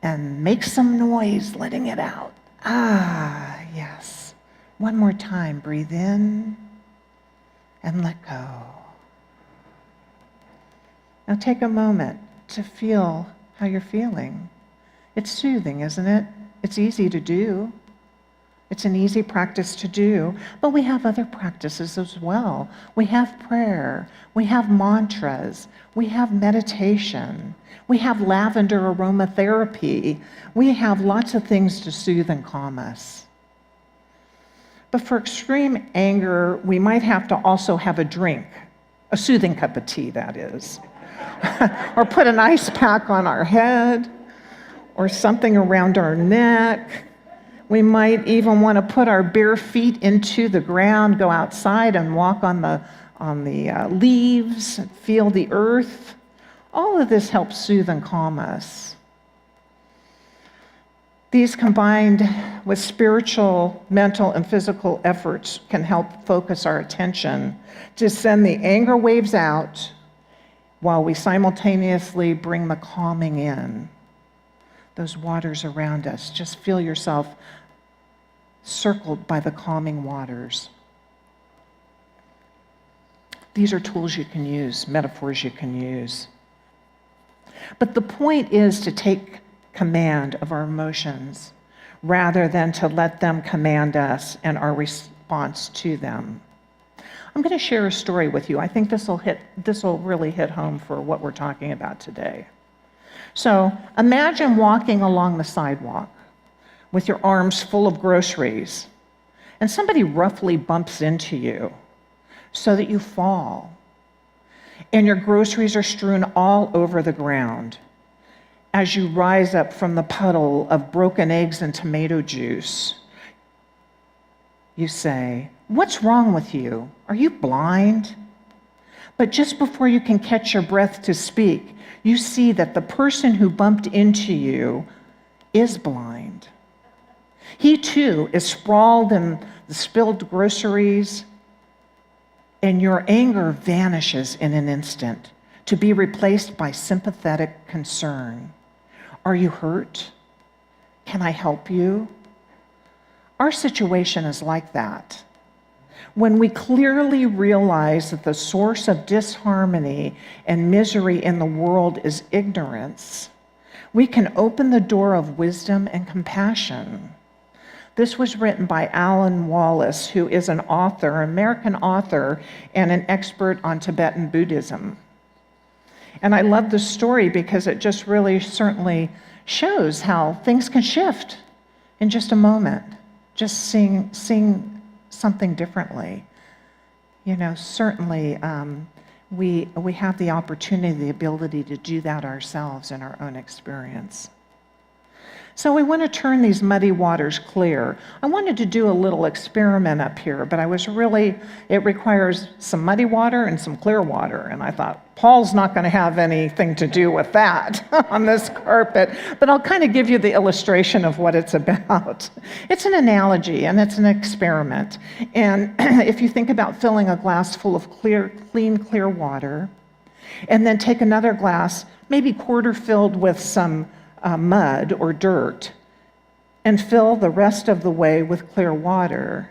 Speaker 5: and make some noise, letting it out. Ah, yes. One more time, breathe in and let go. Now take a moment to feel how you're feeling. It's soothing, isn't it? It's easy to do. It's an easy practice to do, but we have other practices as well. We have prayer, we have mantras, we have meditation, we have lavender aromatherapy. We have lots of things to soothe and calm us. But for extreme anger, we might have to also have a drink, a soothing cup of tea, that is. Or put an ice pack on our head, or something around our neck. We might even want to put our bare feet into the ground, go outside and walk on the leaves, feel the earth. All of this helps soothe and calm us. These combined with spiritual, mental, and physical efforts can help focus our attention to send the anger waves out while we simultaneously bring the calming in. Those waters around us, just feel yourself circled by the calming waters. These are tools you can use, metaphors you can use. But the point is to take command of our emotions rather than to let them command us and our response to them. I'm going to share a story with you. I think this will really hit home for what we're talking about today. So imagine walking along the sidewalk with your arms full of groceries, and somebody roughly bumps into you so that you fall, and your groceries are strewn all over the ground. As you rise up from the puddle of broken eggs and tomato juice, you say, "What's wrong with you? Are you blind?" But just before you can catch your breath to speak, you see that the person who bumped into you is blind. He too is sprawled in the spilled groceries, and your anger vanishes in an instant to be replaced by sympathetic concern. Are you hurt? Can I help you? Our situation is like that. When we clearly realize that the source of disharmony and misery in the world is ignorance, we can open the door of wisdom and compassion. This was written by Alan Wallace, who is an author, American author, and an expert on Tibetan Buddhism. And I love this story because it just really certainly shows how things can shift in just a moment, just seeing something differently. You know, certainly we have the opportunity, the ability to do that ourselves in our own experience. So we want to turn these muddy waters clear. I wanted to do a little experiment up here, but it requires some muddy water and some clear water. And I thought, Paul's not going to have anything to do with that on this carpet, but I'll kind of give you the illustration of what it's about. It's an analogy and it's an experiment. And if you think about filling a glass full of clean, clear water, and then take another glass, maybe quarter filled with some mud or dirt, and fill the rest of the way with clear water,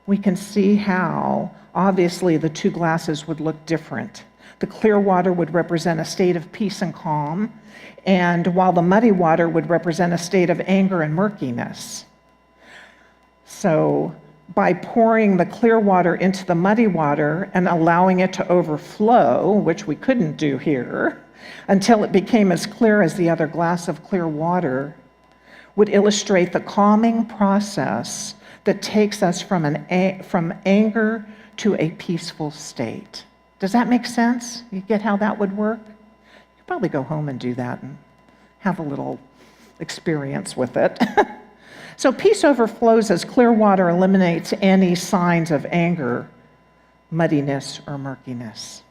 Speaker 5: we can see how, obviously, the two glasses would look different. The clear water would represent a state of peace and calm, and while the muddy water would represent a state of anger and murkiness. So, by pouring the clear water into the muddy water and allowing it to overflow, which we couldn't do here, until it became as clear as the other glass of clear water, would illustrate the calming process that takes us from anger to a peaceful state. Does that make sense? You get how that would work? You could probably go home and do that and have a little experience with it. So peace overflows as clear water eliminates any signs of anger, muddiness, or murkiness.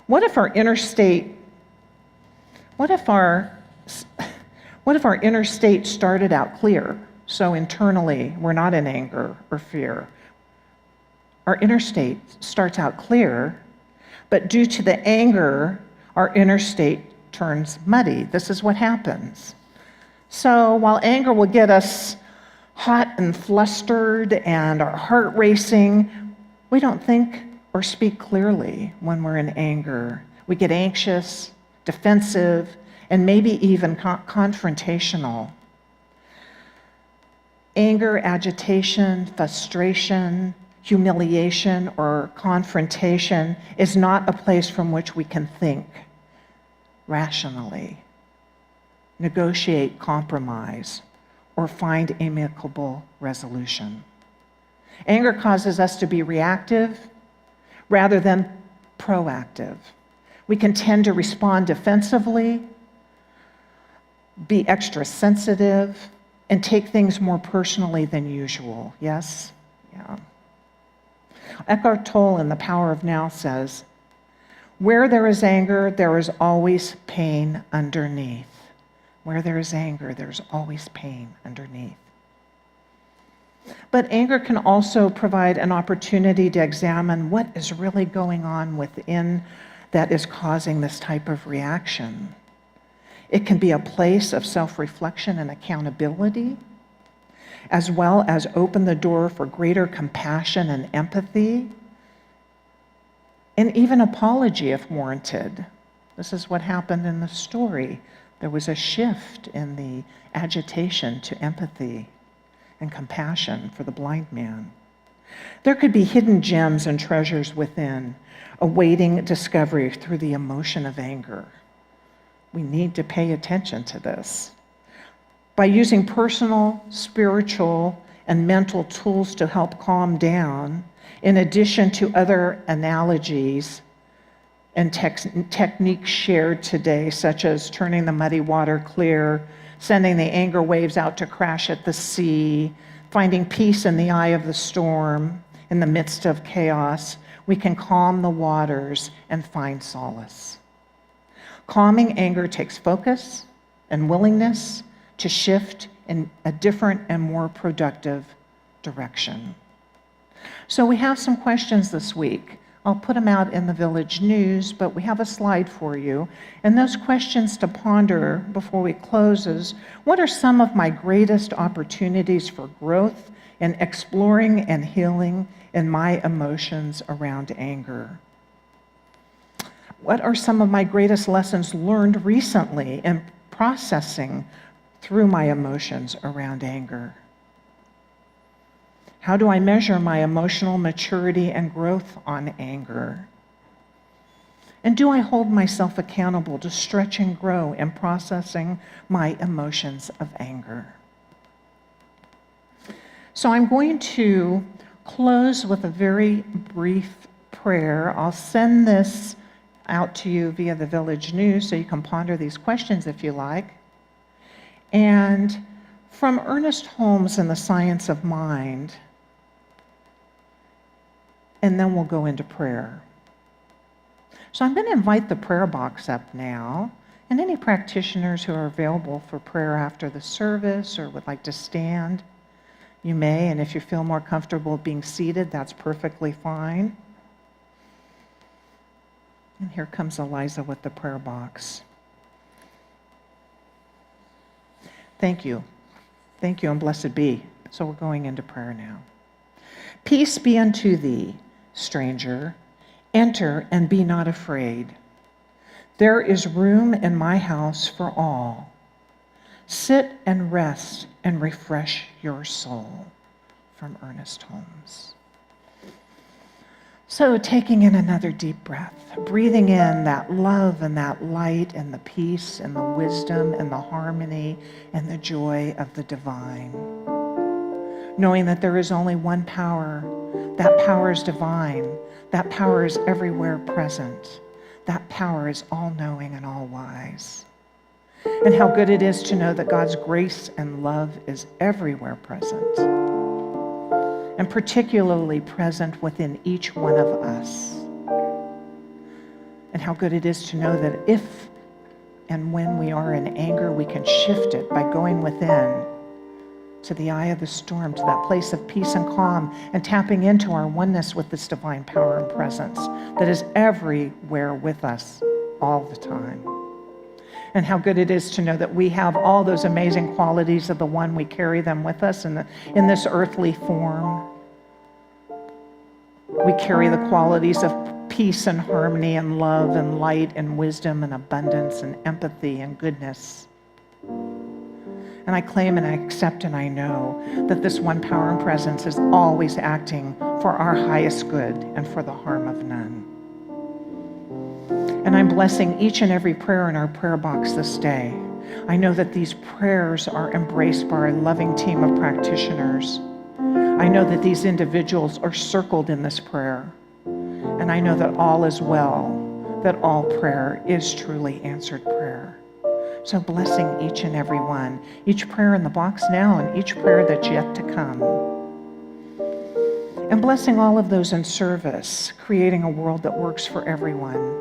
Speaker 5: What if our What if our inner state started out clear? So internally, we're not in anger or fear. Our inner state starts out clear, but due to the anger, our inner state turns muddy. This is what happens. So while anger will get us hot and flustered and our heart racing, we don't think or speak clearly when we're in anger. We get anxious, defensive, and maybe even confrontational. Anger, agitation, frustration, humiliation, or confrontation is not a place from which we can think rationally, negotiate compromise, or find amicable resolution. Anger causes us to be reactive rather than proactive. We can tend to respond defensively, be extra sensitive, and take things more personally than usual. Yes? Yeah. Eckhart Tolle in The Power of Now says, "Where there is anger, there is always pain underneath." Where there is anger, there's always pain underneath. But anger can also provide an opportunity to examine what is really going on within that is causing this type of reaction. It can be a place of self-reflection and accountability, as well as open the door for greater compassion and empathy, and even apology if warranted. This is what happened in the story. There was a shift in the agitation to empathy and compassion for the blind man. There could be hidden gems and treasures within, awaiting discovery through the emotion of anger. We need to pay attention to this. By using personal, spiritual, and mental tools to help calm down, in addition to other analogies and techniques shared today, such as turning the muddy water clear, sending the anger waves out to crash at the sea, finding peace in the eye of the storm, in the midst of chaos, we can calm the waters and find solace. Calming anger takes focus and willingness to shift in a different and more productive direction. So we have some questions this week. I'll put them out in the Village News, but we have a slide for you. And those questions to ponder before we close is, what are some of my greatest opportunities for growth in exploring and healing in my emotions around anger? What are some of my greatest lessons learned recently in processing through my emotions around anger? How do I measure my emotional maturity and growth on anger? And do I hold myself accountable to stretch and grow in processing my emotions of anger? So I'm going to close with a very brief prayer. I'll send this out to you via the Village News so you can ponder these questions if you like. And from Ernest Holmes and the Science of Mind, and then we'll go into prayer. So I'm going to invite the prayer box up now, and any practitioners who are available for prayer after the service or would like to stand, you may, and if you feel more comfortable being seated, that's perfectly fine. And here comes Eliza with the prayer box. Thank you. Thank you, and blessed be. So we're going into prayer now. Peace be unto thee, stranger. Enter and be not afraid. There is room in my house for all. Sit and rest and refresh your soul. From Ernest Holmes. So taking in another deep breath, breathing in that love and that light and the peace and the wisdom and the harmony and the joy of the divine. Knowing that there is only one power. That power is divine. That power is everywhere present. That power is all-knowing and all-wise. And how good it is to know that God's grace and love is everywhere present, and particularly present within each one of us. And how good it is to know that if And when we are in anger, we can shift it by going within to the eye of the storm, to that place of peace and calm, and tapping into our oneness with this divine power and presence that is everywhere with us all the time. And how good it is to know that we have all those amazing qualities of the one. We carry them with us in this earthly form. We carry the qualities of peace and harmony and love and light and wisdom and abundance and empathy and goodness. And I claim and I accept and I know that this one power and presence is always acting for our highest good and for the harm of none. And I'm blessing each and every prayer in our prayer box this day. I know that these prayers are embraced by our loving team of practitioners. I know that these individuals are circled in this prayer. And I know that all is well, that all prayer is truly answered prayer. So blessing each and every one, each prayer in the box now and each prayer that's yet to come. And blessing all of those in service, creating a world that works for everyone.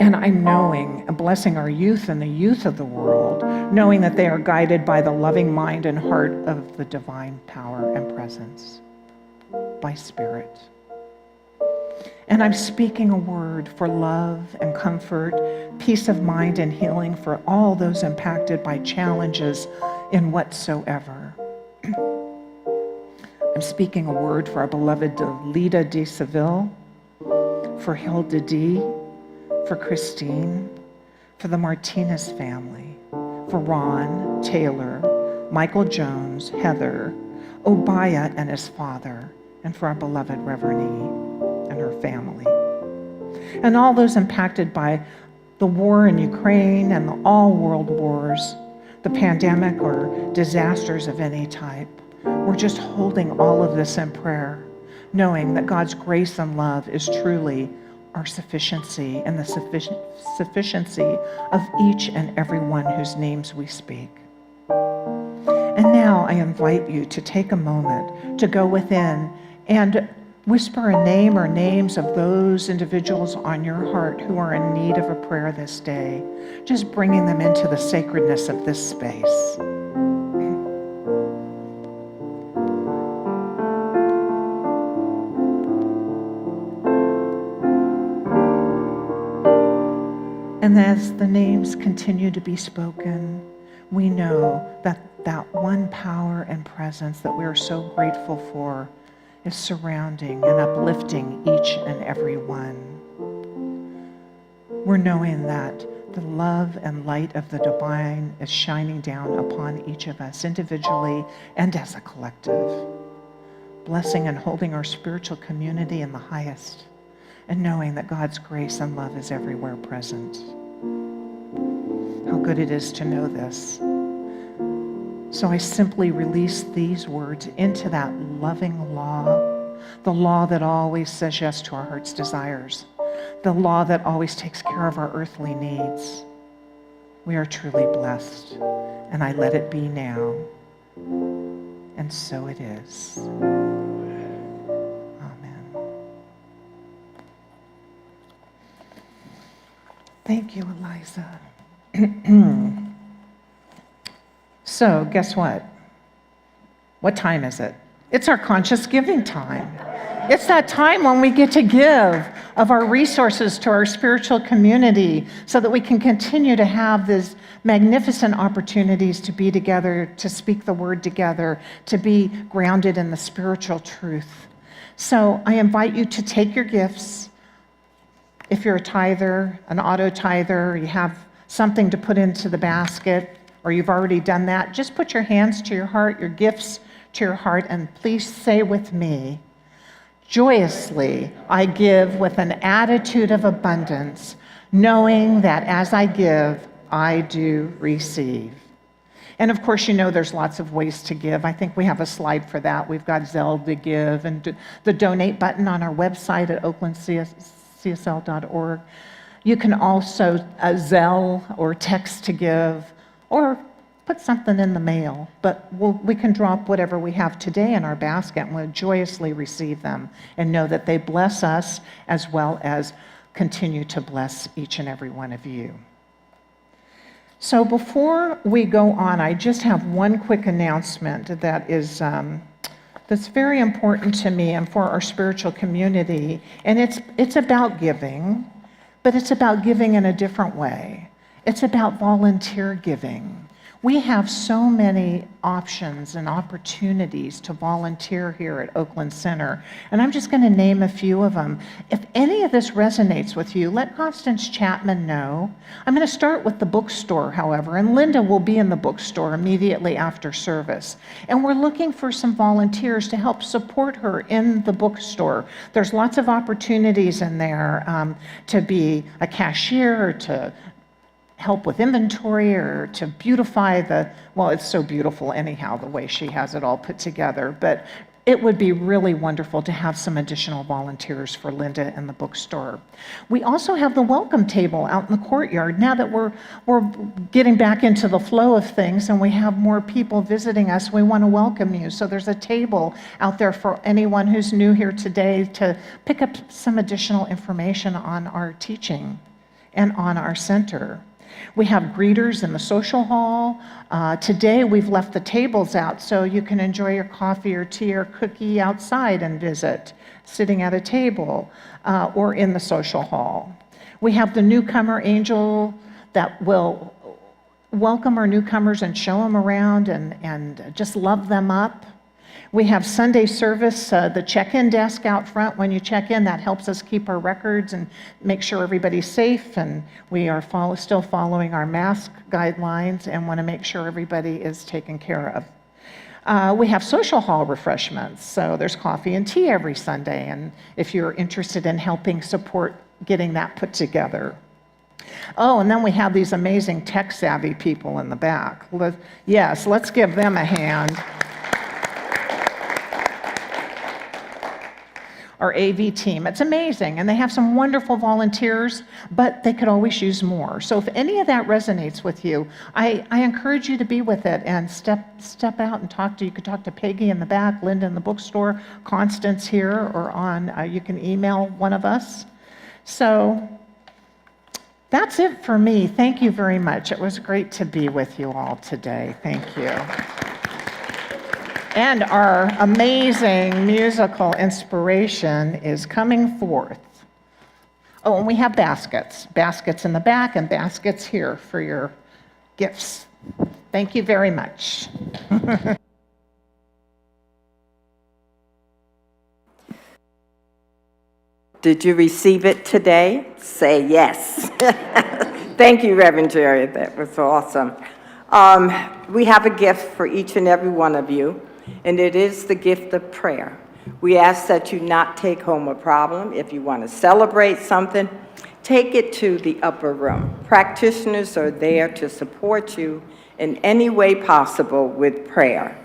Speaker 5: And I'm knowing and blessing our youth and the youth of the world, knowing that they are guided by the loving mind and heart of the divine power and presence by Spirit. And I'm speaking a word for love and comfort, peace of mind and healing for all those impacted by challenges in whatsoever. I'm speaking a word for our beloved Lida de Seville, for Hilda D., for Christine, for the Martinez family, for Ron, Taylor, Michael Jones, Heather, Obaya and his father, and for our beloved Reverend E. and her family. And all those impacted by the war in Ukraine and all world wars, the pandemic or disasters of any type. We're just holding all of this in prayer, knowing that God's grace and love is truly our sufficiency and the sufficiency of each and every one whose names we speak. And now I invite you to take a moment to go within and whisper a name or names of those individuals on your heart who are in need of a prayer this day, just bringing them into the sacredness of this space. And as the names continue to be spoken, we know that that one power and presence that we are so grateful for is surrounding and uplifting each and every one. We're knowing that the love and light of the divine is shining down upon each of us individually and as a collective, blessing and holding our spiritual community in the highest, and knowing that God's grace and love is everywhere present. How good it is to know this. So I simply release these words into that loving law, the law that always says yes to our heart's desires, the law that always takes care of our earthly needs. We are truly blessed, and I let it be now, and so it is. Amen. Thank you, Eliza. So, guess what? What time is it? It's our conscious giving time. It's that time when we get to give of our resources to our spiritual community so that we can continue to have these magnificent opportunities to be together, to speak the word together, to be grounded in the spiritual truth. So I invite you to take your gifts. If you're a tither, an auto tither, you have something to put into the basket, or you've already done that, just put your hands to your heart, your gifts to your heart, and please say with me, joyously I give with an attitude of abundance, knowing that as I give, I do receive. And of course, you know there's lots of ways to give. I think we have a slide for that. We've got Zelle to give and the donate button on our website at oaklandcsl.org. You can also Zelle or text to give, or put something in the mail, but we can drop whatever we have today in our basket and we'll joyously receive them and know that they bless us as well as continue to bless each and every one of you. So before we go on, I just have one quick announcement that is that's very important to me and for our spiritual community, and it's about giving, but it's about giving in a different way. It's about volunteer giving. We have so many options and opportunities to volunteer here at Oakland Center, and I'm just going to name a few of them. If any of this resonates with you, let Constance Chapman know. I'm going to start with the bookstore, however, and Linda will be in the bookstore immediately after service. And we're looking for some volunteers to help support her in the bookstore. There's lots of opportunities in there to be a cashier, to help with inventory, or to beautify well, it's so beautiful anyhow, the way she has it all put together, but it would be really wonderful to have some additional volunteers for Linda in the bookstore. We also have the welcome table out in the courtyard. Now that we're getting back into the flow of things and we have more people visiting us, we want to welcome you. So there's a table out there for anyone who's new here today to pick up some additional information on our teaching and on our center. We have greeters in the social hall. Today we've left the tables out so you can enjoy your coffee or tea or cookie outside and visit, sitting at a table or in the social hall. We have the newcomer angel that will welcome our newcomers and show them around and just love them up. We have Sunday service, the check-in desk out front when you check in. That helps us keep our records and make sure everybody's safe, and we are still following our mask guidelines and want to make sure everybody is taken care of. We have social hall refreshments, so there's coffee and tea every Sunday, and if you're interested in helping support getting that put together. Oh, and then we have these amazing tech-savvy people in the back. Yes, let's give them a hand. Our AV team. It's amazing, and they have some wonderful volunteers, but they could always use more. So if any of that resonates with you, I encourage you to be with it and step out and talk to. You could talk to Peggy in the back, Linda in the bookstore, Constance here, or you can email one of us. So that's it for me. Thank you very much. It was great to be with you all today. Thank you. And our amazing musical inspiration is coming forth. Oh, and we have baskets. Baskets in the back and baskets here for your gifts. Thank you very much.
Speaker 1: Did you receive it today? Say yes. Thank you, Reverend Jerry. That was awesome. We have a gift for each and every one of you, and it is the gift of prayer. We ask that you not take home a problem. If you want to celebrate something, take it to the upper room. Practitioners are there to support you in any way possible with prayer.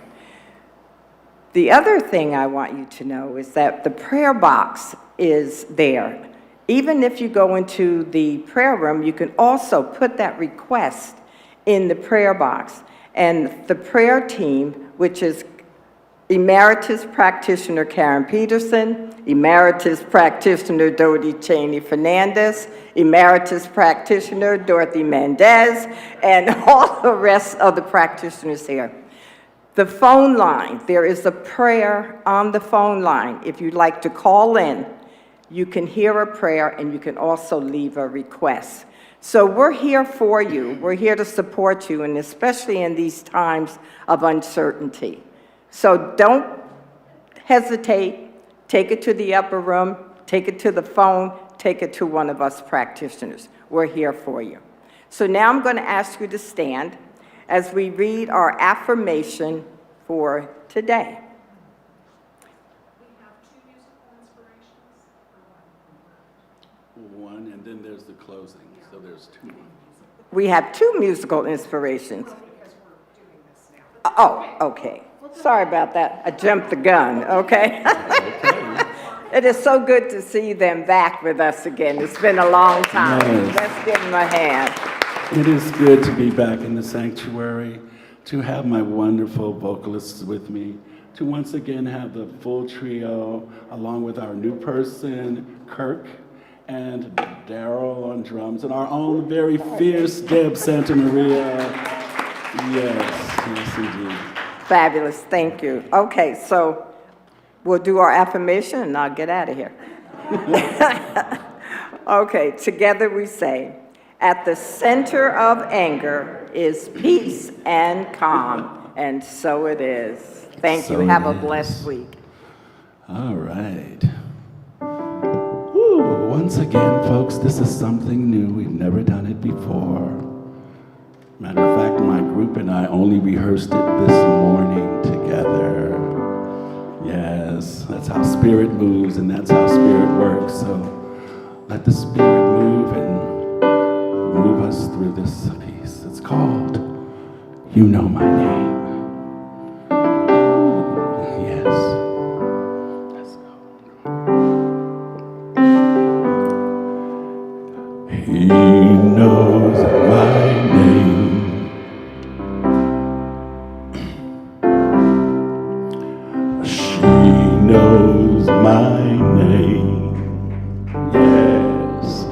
Speaker 1: The other thing I want you to know is that the prayer box is there. Even if you go into the prayer room, you can also put that request in the prayer box. And the prayer team, which is Emeritus Practitioner Karen Peterson, Emeritus Practitioner Dodie Cheney Fernandez, Emeritus Practitioner Dorothy Mendez, and all the rest of the practitioners here. The phone line, there is a prayer on the phone line. If you'd like to call in, you can hear a prayer and you can also leave a request. So we're here for you. We're here to support you, and especially in these times of uncertainty. So don't hesitate. Take it to the upper room, take it to the phone, take it to one of us practitioners. We're here for you. So now I'm going to ask you to stand as we read our affirmation for today.
Speaker 2: One, and then there's the closing, so there's two.
Speaker 1: We have two musical inspirations. Oh, okay. Sorry about that. I jumped the gun, okay? It is so good to see them back with us again. It's been a long time.
Speaker 2: Yes.
Speaker 1: Let's give them a hand.
Speaker 2: It is good to be back in the sanctuary, to have my wonderful vocalists with me, to once again have the full trio, along with our new person, Kirk, and Daryl on drums, and our own very fierce Deb Santamaria. Yes, indeed.
Speaker 1: Fabulous, thank you. Okay, so we'll do our affirmation and I'll get out of here. Okay, together we say, at the center of anger is peace and calm, and so it is. Thank you.
Speaker 2: So
Speaker 1: Have a
Speaker 2: it is.
Speaker 1: blessed week.
Speaker 2: All right. Woo. Once again, folks, this is something new. We've never done it before. Matter of fact, my group and I only rehearsed it this morning together. Yes, that's how Spirit moves and that's how Spirit works. So let the Spirit move and move us through this piece. It's called You Know My Name. Yes. Let's go. He knows my name. She knows my name. Yes.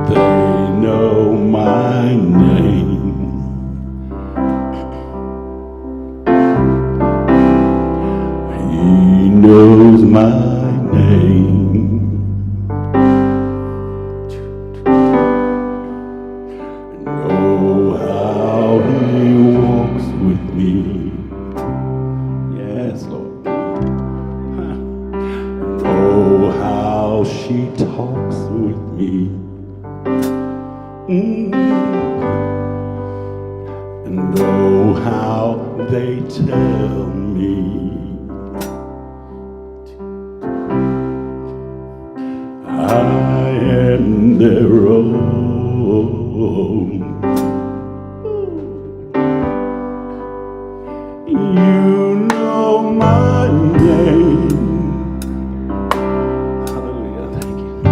Speaker 2: They know my name. He knows my name. Know how he walks with me. Yes, Lord. Know how she talks with me. And know how they tell me I am their own. You know my name. Hallelujah, thank you.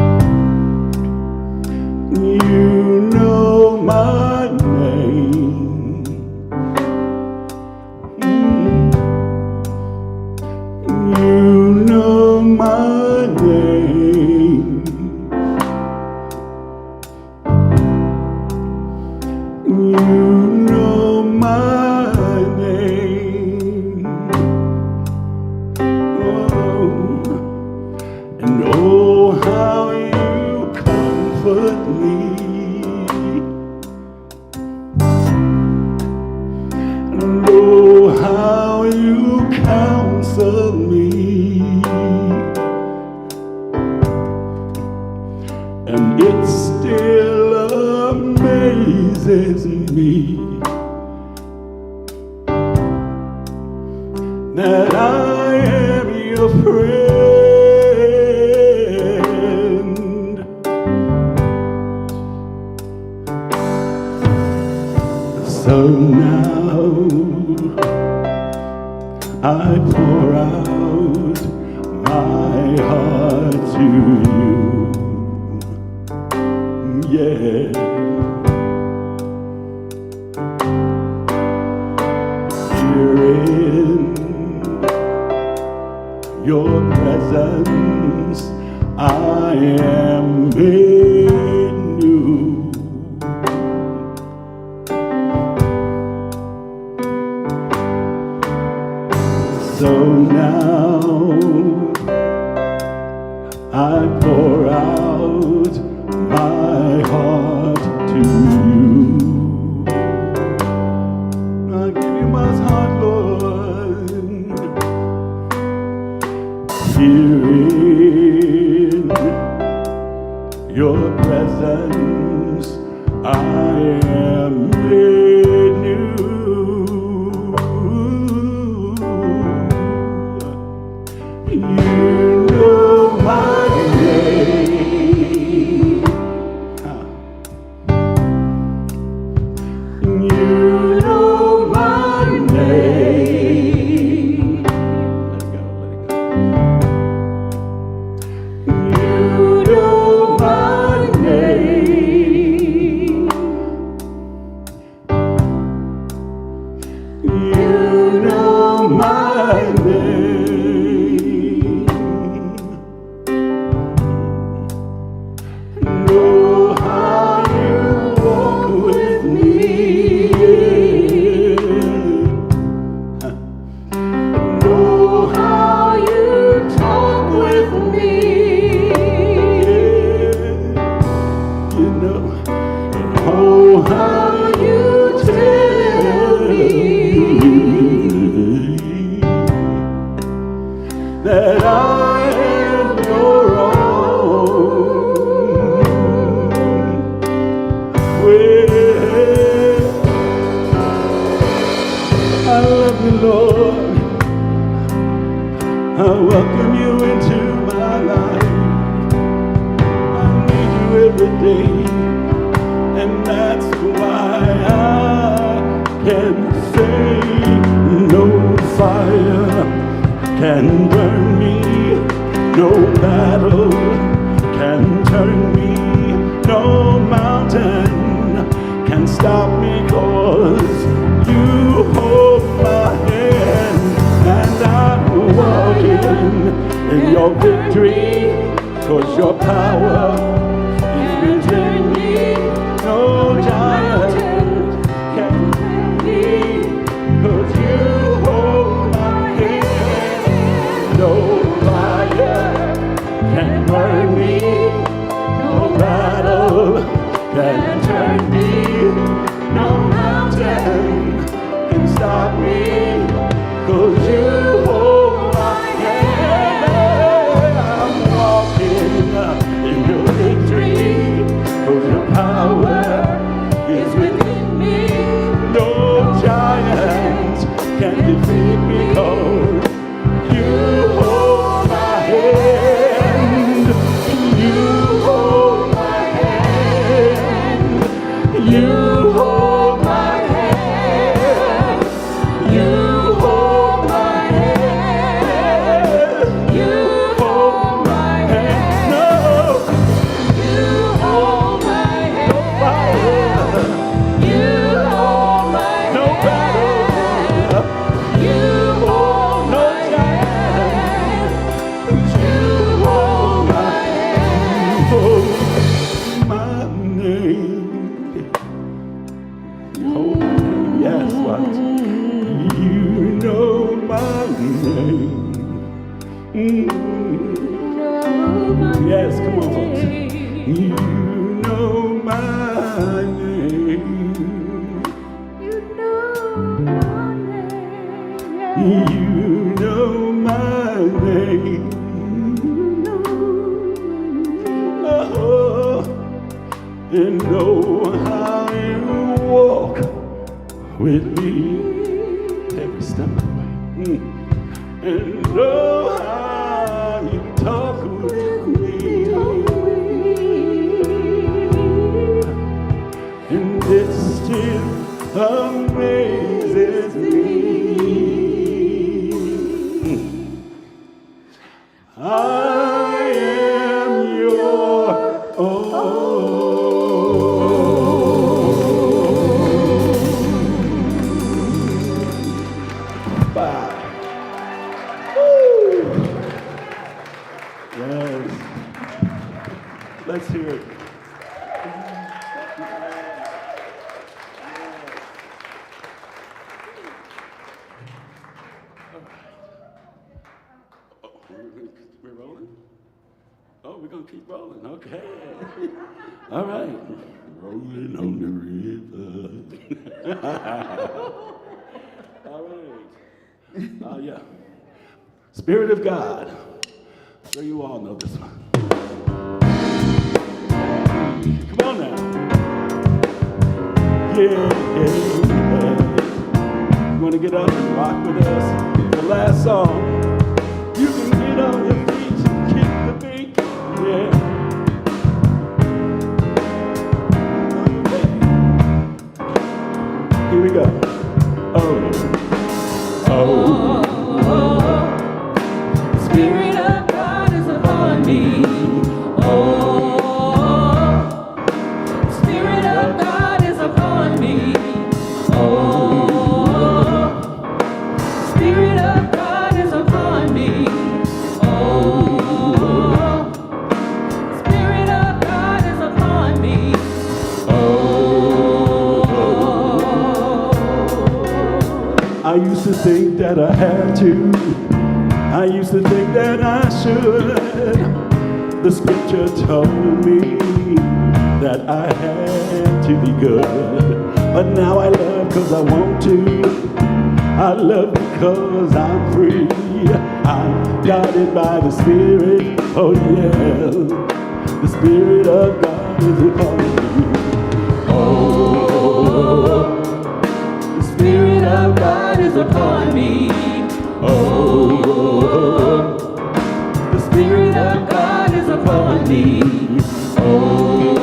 Speaker 2: You know my name. You know my name. You know my name. Oh, and oh, how you comfort me. And oh, how you counsel me. And it still amazes me that I am your friend. So now I pour out my heart to you. Yeah. Here in your presence I am made new. So now I pour out my heart to you. I give you my heart, Lord. Here in your presence I am made new. You know my name. You know my name. Let it go, let it go. You know my name. You know my name. that I am your own. Well, I love you, Lord. I welcome you into my life. I need you every day, and that's why I can say no fire can burn me, no battle can turn me, no mountain can stop me, 'cause you hold my hand, and I'm walking in your victory, 'cause your power is within me. No giant can defeat me, 'cause you hold my hand. No fire can burn me, no battle can turn me, no mountain can stop me, 'cause you hold my hand. I'm walking in your victory, 'cause your power is within me. No giant can defeat me, 'cause you hold my hand. You hold my hand. You hold my hand. You hold my hand. You hold my hand. No. You hold my hand. No fire. You hold my hand. No battle. You hold no giant. You hold my hand. Hold my name. You hold my name. Yes, what? You know my name. Yes, come on, folks. You know my name. You know my name. Oh, and know how you walk with me every step of the way. And know how you talk with me. And it still amazes me. I am your own. Bye. Woo. Yes. Let's hear it. We're rolling? Oh, we're going to keep rolling. Okay. All right. Rolling on the river. All right. Oh, yeah. Spirit of God. I'm sure you all know this one. Come on now. Yeah. You want to get up and rock with us? The last song. You can get on your feet and kick the beat. Yeah. Okay. Here we go. Oh.
Speaker 6: Spirit of God is upon me. Spirit of God is upon me. Spirit of God is upon me. Spirit of God is upon me.
Speaker 2: I used to think that I had to. I used to think that I should. The scripture told me that I had to be good. But now I love 'cause I want to. I love because I'm free. I'm guided by the Spirit. Oh yeah, the Spirit of God is upon me. Oh, the Spirit of God is upon me. Oh, the Spirit of God is upon me. Oh,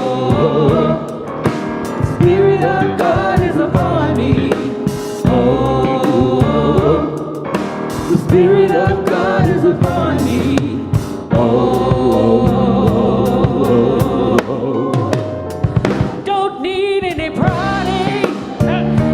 Speaker 2: the Spirit of God is upon me. Oh, the Spirit of God is upon me.
Speaker 6: Don't need any prodding.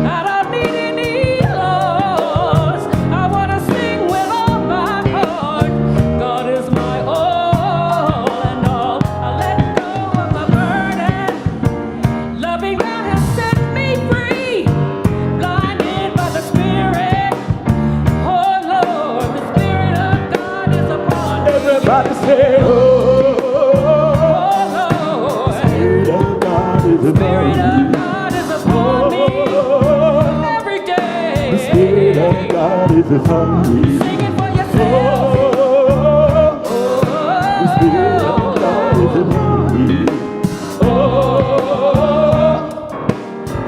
Speaker 6: I don't need any laws. I want to sing with all my heart. God is my all and all. I let go of my burden. Loving God has set me free. Blinded by the Spirit. Oh Lord, the Spirit of God is upon me.
Speaker 2: Everybody say, oh,
Speaker 6: Oh Lord,
Speaker 2: Spirit of God is upon
Speaker 6: Spirit
Speaker 2: me.
Speaker 6: of God is upon me every day.
Speaker 2: The Spirit of God is upon me.
Speaker 6: Sing it for yourself.
Speaker 2: The Spirit of God is upon me.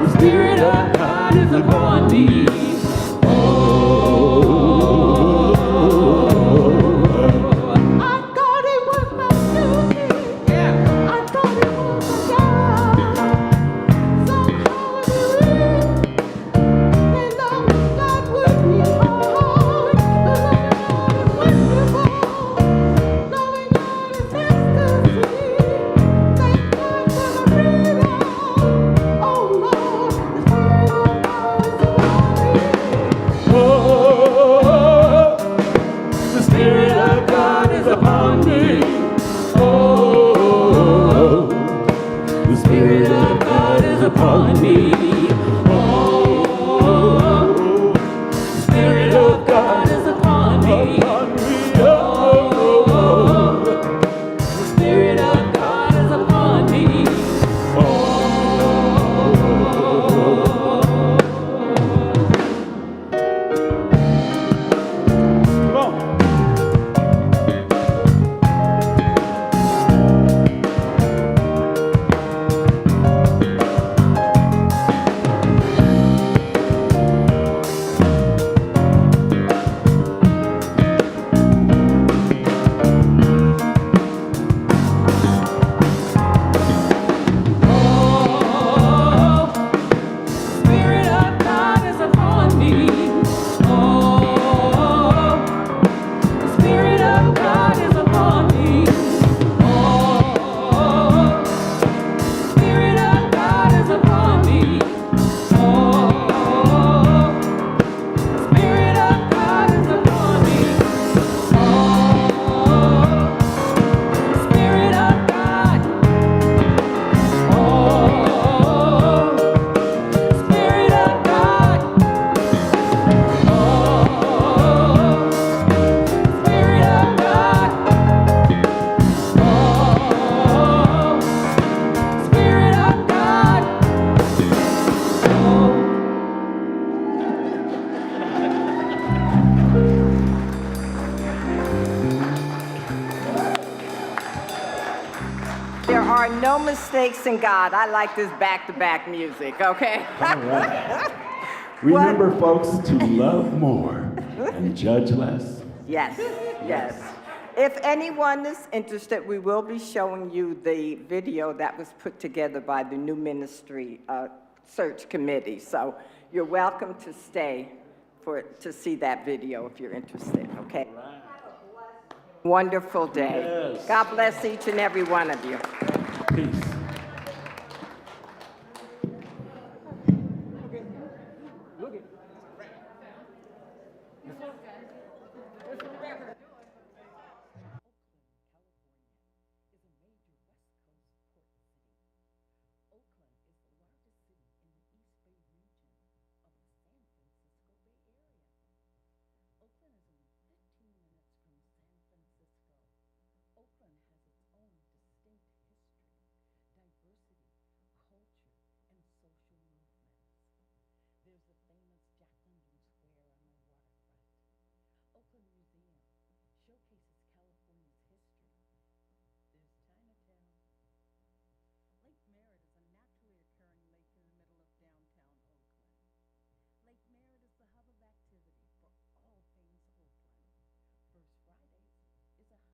Speaker 2: The Spirit of God is upon me.
Speaker 5: I thought it was my duty. I thought it was my job. Somehow it is. And know God would be hard. But knowing God is wonderful. Knowing God is ecstasy. Thank God for the freedom. Oh Lord, the Spirit of God is upon me.
Speaker 2: Oh, the Spirit of God is upon me. Oh, the Spirit of God is upon me. Oh, the Spirit of God is upon me. Oh,
Speaker 6: The Spirit of God is upon me.
Speaker 2: come on.
Speaker 6: Spirit of God is upon me. Oh, the Spirit of God is upon me. Oh, Spirit of God is upon me. Oh, the Spirit of God is upon me. Oh, the Spirit of God. Oh, Spirit of God. Oh, Spirit of God. Oh, Spirit of God.
Speaker 1: There are no mistakes in God. I like this back-to-back music, okay?
Speaker 2: All right. Remember, folks, to love more and judge less.
Speaker 1: Yes, yes. If anyone is interested, we will be showing you the video that was put together by the new ministry search committee. So you're welcome to stay to see that video if you're interested, okay? Wonderful day.
Speaker 2: Yes.
Speaker 1: God bless each and every one of you.
Speaker 2: Peace.